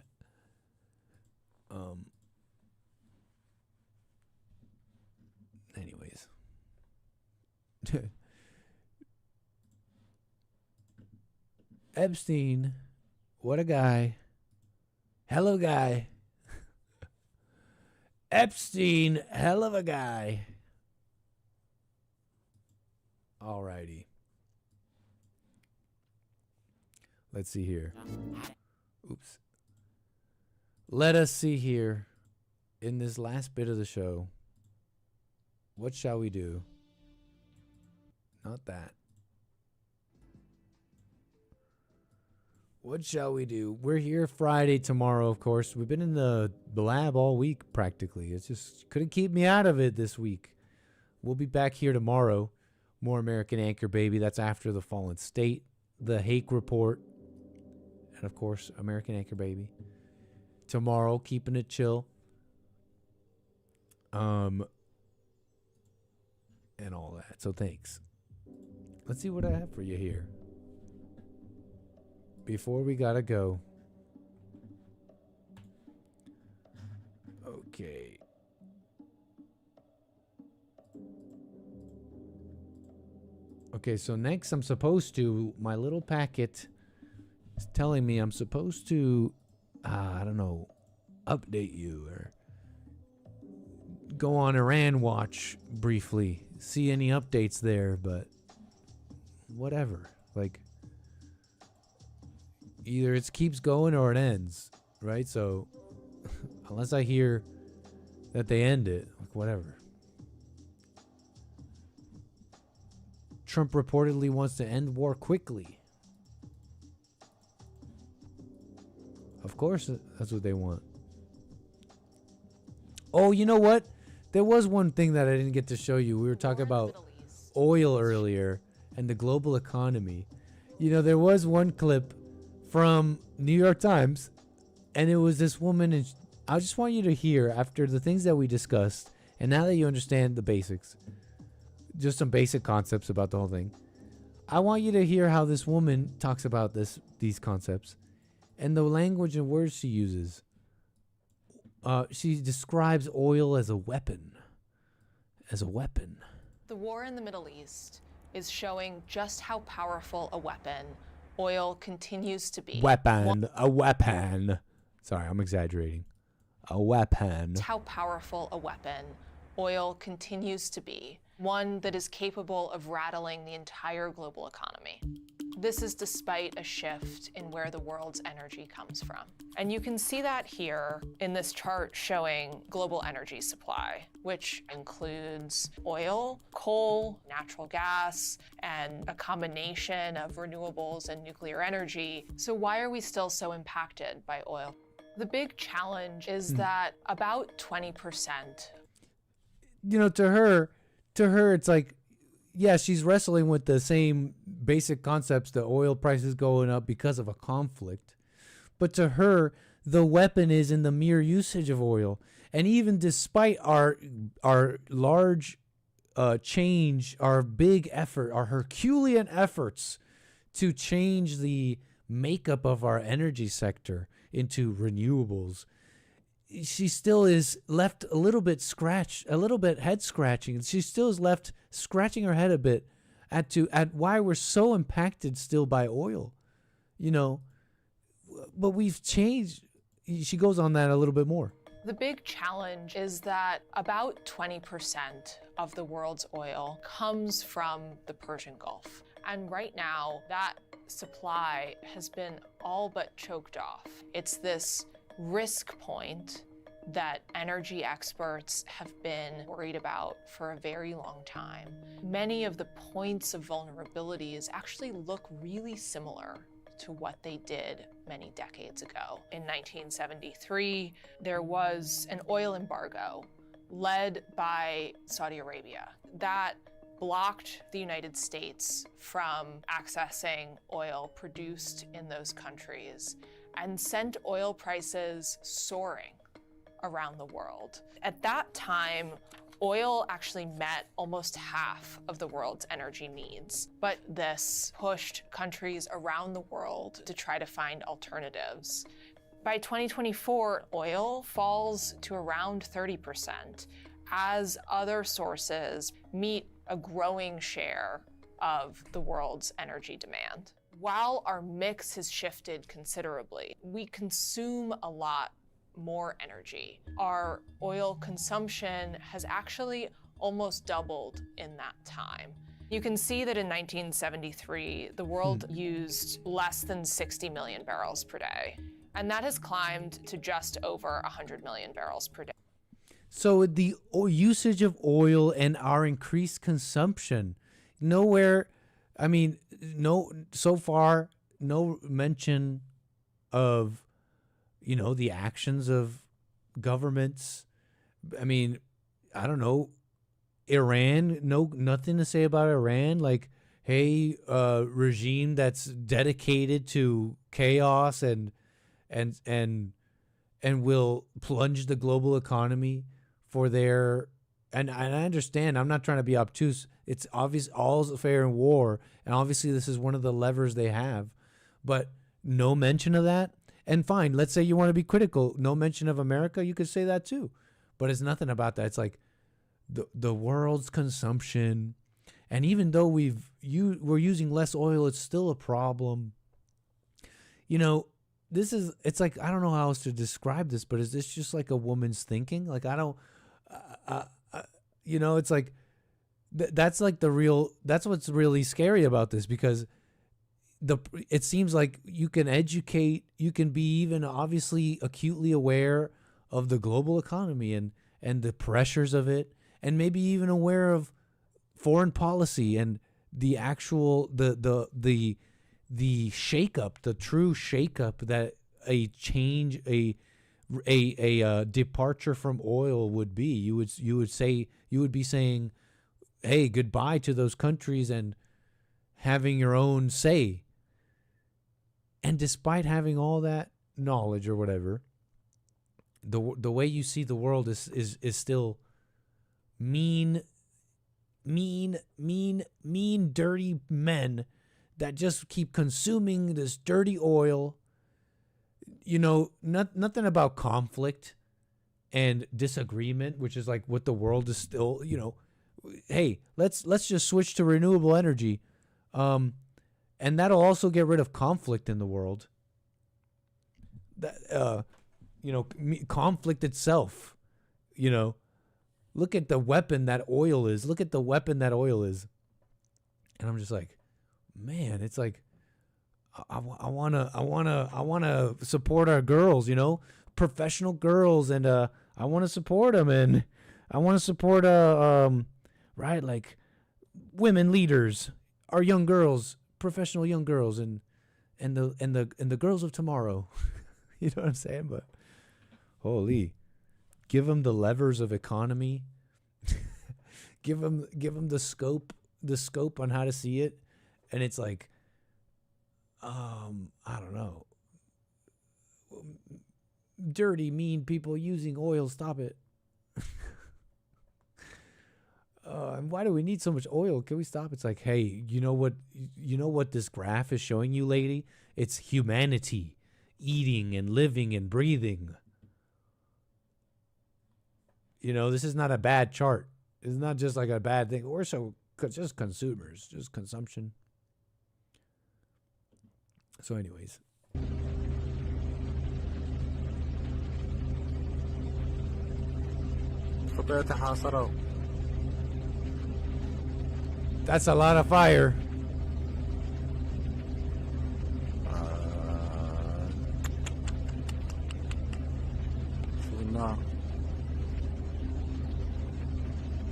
Anyways. Epstein, what a guy. Hello, guy. Epstein, hell of a guy. Alrighty. Let's see here. Oops. Let us see here in this last bit of the show. What shall we do? Not that. What shall we do? We're here Friday, tomorrow, of course. We've been in the lab all week, practically. It's just couldn't keep me out of it this week. We'll be back here tomorrow. More American Anchor Baby. That's after the Fallen State, the Hake Report, and, of course, American Anchor Baby. Tomorrow, keeping it chill. And all that. So, thanks. Let's see what I have for you here. Before we gotta go. Okay. Okay, so next I'm supposed to, my little packet is telling me I'm supposed to, I don't know, update you or go on Iran watch briefly, see any updates there, but whatever. Like, either it keeps going or it ends, right? So unless I hear that they end it, like, whatever. Trump reportedly wants to end war quickly. Of course, that's what they want. Oh, you know what? There was one thing that I didn't get to show you. We were talking about oil earlier and the global economy. You know, there was one clip from New York Times, and it was this woman, and I just want you to hear, after the things that we discussed, and now that you understand the basics, just some basic concepts about the whole thing, I want you to hear how this woman talks about these concepts and the language and words she uses. She describes oil as a weapon. As a weapon. The war in the Middle East is showing just how powerful a weapon oil continues to be. Weapon. A weapon. Sorry, I'm exaggerating. A weapon. How powerful a weapon oil continues to be. One that is capable of rattling the entire global economy. This is despite a shift in where the world's energy comes from. And you can see that here in this chart showing global energy supply, which includes oil, coal, natural gas, and a combination of renewables and nuclear energy. So why are we still so impacted by oil? The big challenge is that about 20%. You know, to her, it's like, yeah, she's wrestling with the same basic concepts, the oil prices going up because of a conflict. But to her, the weapon is in the mere usage of oil. And even despite our large change, our big effort, our Herculean efforts to change the makeup of our energy sector into renewables, she still is left a little bit head scratching. She still is left scratching her head a bit at why we're so impacted still by oil, but we've changed. She goes on that a little bit more. The big challenge is that about 20% of the world's oil comes from the Persian Gulf. And right now, that supply has been all but choked off. It's this risk point that energy experts have been worried about for a very long time. Many of the points of vulnerabilities actually look really similar to what they did many decades ago. In 1973, there was an oil embargo led by Saudi Arabia that blocked the United States from accessing oil produced in those countries and sent oil prices soaring around the world. At that time, oil actually met almost half of the world's energy needs, but this pushed countries around the world to try to find alternatives. By 2024, oil falls to around 30% as other sources meet a growing share of the world's energy demand. While our mix has shifted considerably, we consume a lot more energy. Our oil consumption has actually almost doubled in that time. You can see that in 1973, the world used less than 60 million barrels per day, and that has climbed to just over 100 million barrels per day. So the usage of oil and our increased consumption, so far, no mention of, the actions of governments. I don't know, Iran, nothing to say about Iran. Like, hey, regime that's dedicated to chaos and will plunge the global economy for their, and I understand, I'm not trying to be obtuse. It's obvious all's fair in war, and obviously this is one of the levers they have, but no mention of that. And fine, let's say you want to be critical, no mention of America, you could say that too. But it's nothing about that. It's like the world's consumption, and even though we're using less oil, it's still a problem. It's like, I don't know how else to describe this, but is this just like a woman's thinking? Like, it's like, that's like that's what's really scary about this, because it seems like you can educate, you can be even obviously acutely aware of the global economy and the pressures of it, and maybe even aware of foreign policy and the actual, the shakeup, the true shakeup that a change, a departure from oil would be. You would be saying, hey, goodbye to those countries and having your own say. And despite having all that knowledge or whatever, the way you see the world is still mean, dirty men that just keep consuming this dirty oil. Nothing about conflict and disagreement, which is like what the world is still, hey, let's just switch to renewable energy. And that'll also get rid of conflict in the world. That, conflict itself, look at the weapon that oil is. Look at the weapon that oil is. And I'm just like, man, it's like, I wanna support our girls, professional girls, and I want to support them, and I want to support right, like women leaders, our young girls, professional young girls, and the girls of tomorrow. You know what I'm saying? But holy, give them the levers of economy. give them the scope on how to see it, and it's like, I don't know, dirty, mean people using oil. Stop it. And why do we need so much oil? Can we stop? It's like, hey, you know what this graph is showing you, lady? It's humanity eating and living and breathing. You know, this is not a bad chart. It's not just like a bad thing. We're just consumers, just consumption. So anyways. That's a lot of fire.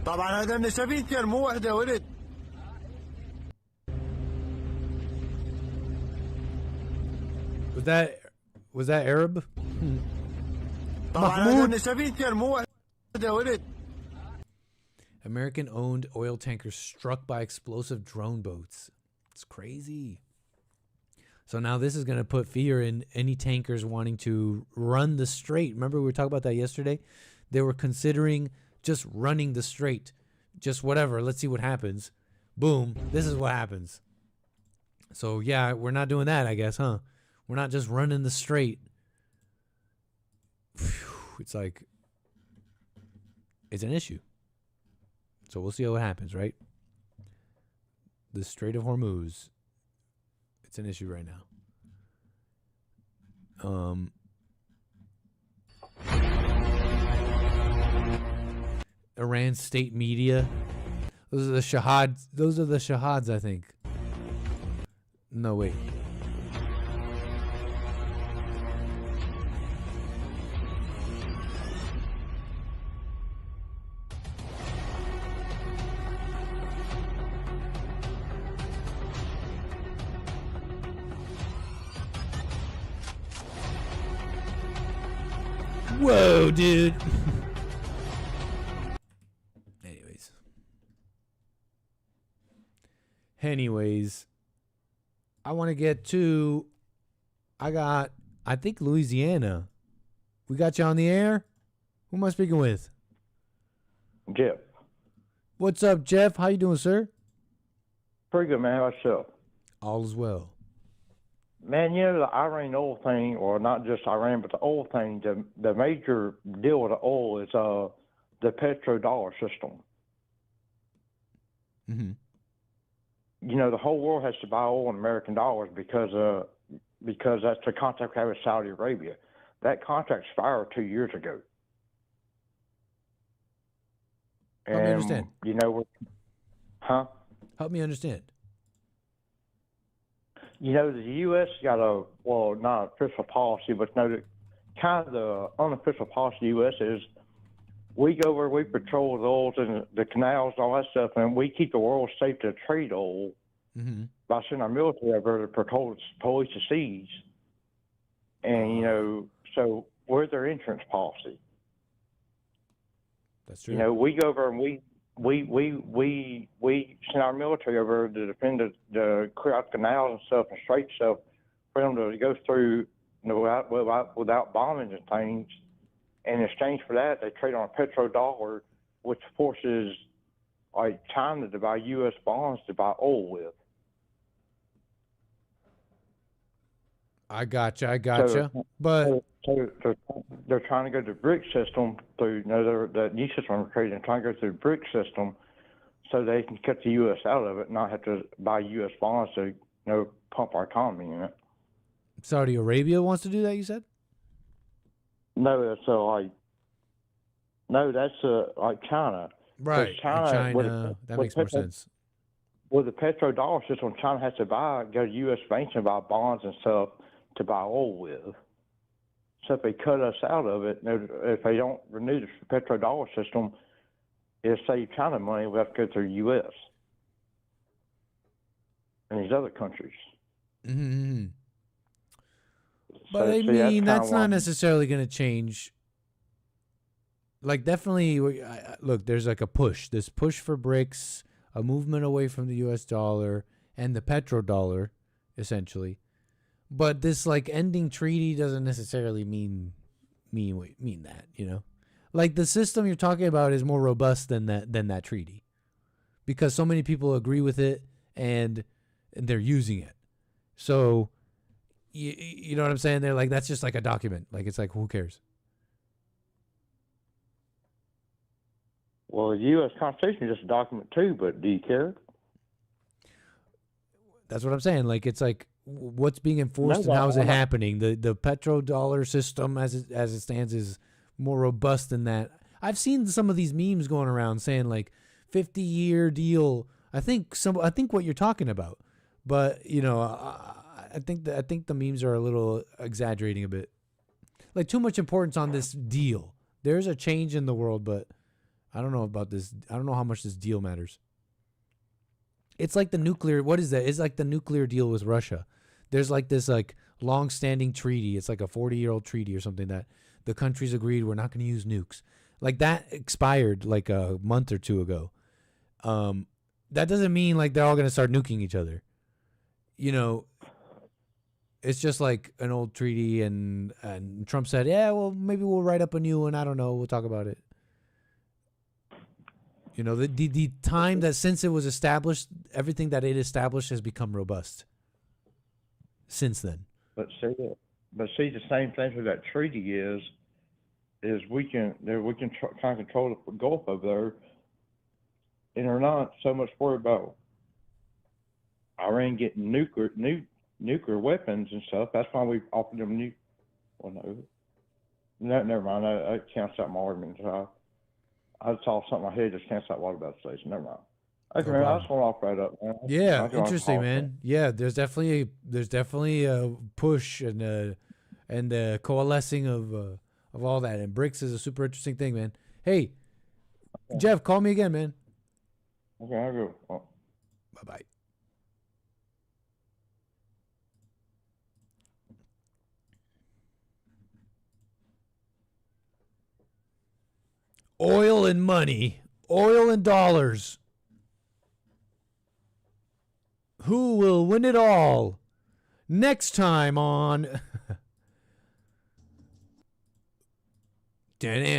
طبعا هذا النسبيتين مو وحده ولد. Was that Arab? طبعا هذا النسبيتين مو وحده ولد. American-owned oil tankers struck by explosive drone boats. It's crazy. So now this is going to put fear in any tankers wanting to run the strait. Remember we were talking about that yesterday? They were considering just running the strait. Just whatever. Let's see what happens. Boom. This is what happens. So yeah, we're not doing that, I guess, huh? We're not just running the strait. It's like, it's an issue. So we'll see what happens, right? The Strait of Hormuz. It's an issue right now. Iran state media. Those are the shahads. Those are the shahads, I think. No, wait. Whoa, dude. Anyways, I want to get to, I think Louisiana. We got you on the air? Who am I speaking with? Jeff. What's up, Jeff? How you doing, sir? Pretty good, man. How about yourself? All is well. Man, you know, the Iran oil thing, or not just Iran, but the oil thing, the major deal with the oil is the petrodollar system. Mm-hmm. You know, the whole world has to buy oil in American dollars because that's the contract we have with Saudi Arabia. That contract expired 2 years ago. Help me understand. You know, Help me understand. You know, the U.S. got not official policy, but kind of the unofficial policy of the U.S. is we go over, we patrol the oils and the canals, all that stuff, and we keep the world safe to trade oil by sending our military over to patrol police the seas. And, you know, so we're their insurance policy. That's true. You know, we go over and we send our military over to defend the clear out canals and stuff and straight stuff for them to go through, you know, without bombings and things. And in exchange for that, they trade on a petrodollar, which forces like China to buy U.S. bonds to buy oil with. I gotcha. But they're trying to go to the BRIC system through, you know, the new system we're creating, trying to go through the BRIC system so they can cut the U.S. out of it and not have to buy U.S. bonds to, you know, pump our economy in it. Saudi Arabia wants to do that, you said? No, that's like China. Right. China that makes more sense. With the petrodollar system, China has to go to U.S. banks and buy bonds and stuff to buy oil with. So if they cut us out of it, if they don't renew the petrodollar system, it'll save China money. We have to go through the U.S. and these other countries. Mm-hmm. But I mean, that's not necessarily going to change. Like, definitely, look, there's like a push. This push for BRICS, a movement away from the U.S. dollar and the petrodollar, essentially. But this, like, ending treaty doesn't necessarily mean that, you know? Like, the system you're talking about is more robust than that treaty. Because so many people agree with it and they're using it. So, you know what I'm saying? They're like, that's just like a document. Like, it's like, who cares? Well, the U.S. Constitution is just a document too, but do you care? That's what I'm saying. Like, it's like, what's being enforced and how is it happening? The petrodollar system as it stands is more robust than that. I've seen some of these memes going around saying like 50-year deal. I think what you're talking about, but you know, I think the memes are a little exaggerating a bit. Like, too much importance on this deal. There's a change in the world, but I don't know about this. I don't know how much this deal matters. It's like the nuclear. What is that? It's like the nuclear deal with Russia. There's like this like long-standing treaty. It's like a 40-year-old treaty or something that the countries agreed we're not going to use nukes. Like, that expired like a month or two ago. That doesn't mean like they're all going to start nuking each other. You know, it's just like an old treaty, and Trump said, yeah, well, maybe we'll write up a new one. I don't know. We'll talk about it. You know, the time that since it was established, everything that it established has become robust since then. But see, the same thing with that treaty is we can kind of control the Gulf over there, and they're not so much worried about Iran getting nuclear weapons and stuff. That's why we offered them never mind. That counts out my argument. I saw something in my head just counts out water about the station. Never mind. Okay, man, I just want to offer that up, man. Yeah, interesting, man. Yeah, there's definitely a push and a coalescing of all that, and BRICS is a super interesting thing, man. Hey, okay. Jeff, call me again, man. Okay, I'll go. Oh. Bye-bye. Oil and money. Oil and dollars. Who will win it all? Next time on... Next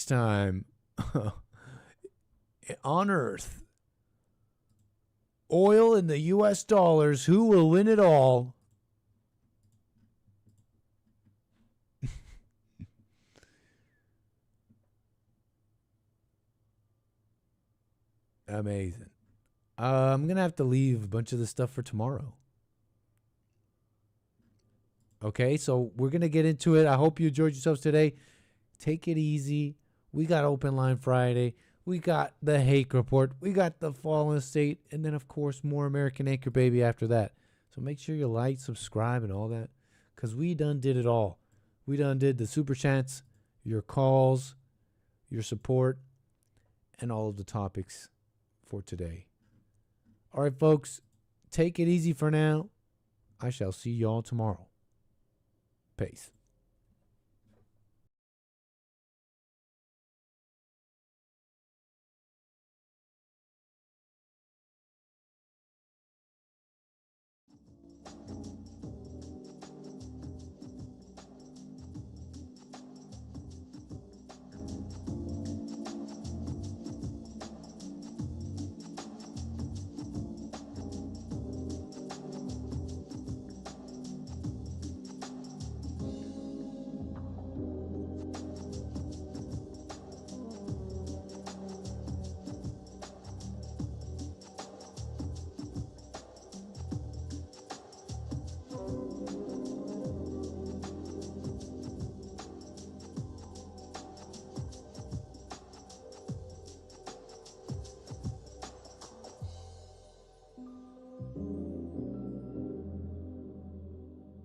time on Earth. Oil and the U.S. dollars. Who will win it all? Amazing. I'm going to have to leave a bunch of this stuff for tomorrow. Okay, so we're going to get into it. I hope you enjoyed yourselves today. Take it easy. We got Open Line Friday. We got the Hake Report. We got the Fallen State. And then, of course, more American Anchor Baby after that. So make sure you like, subscribe, and all that. Because we done did it all. We done did the Super Chats, your calls, your support, and all of the topics for today. All right, folks, take it easy for now. I shall see y'all tomorrow. Peace.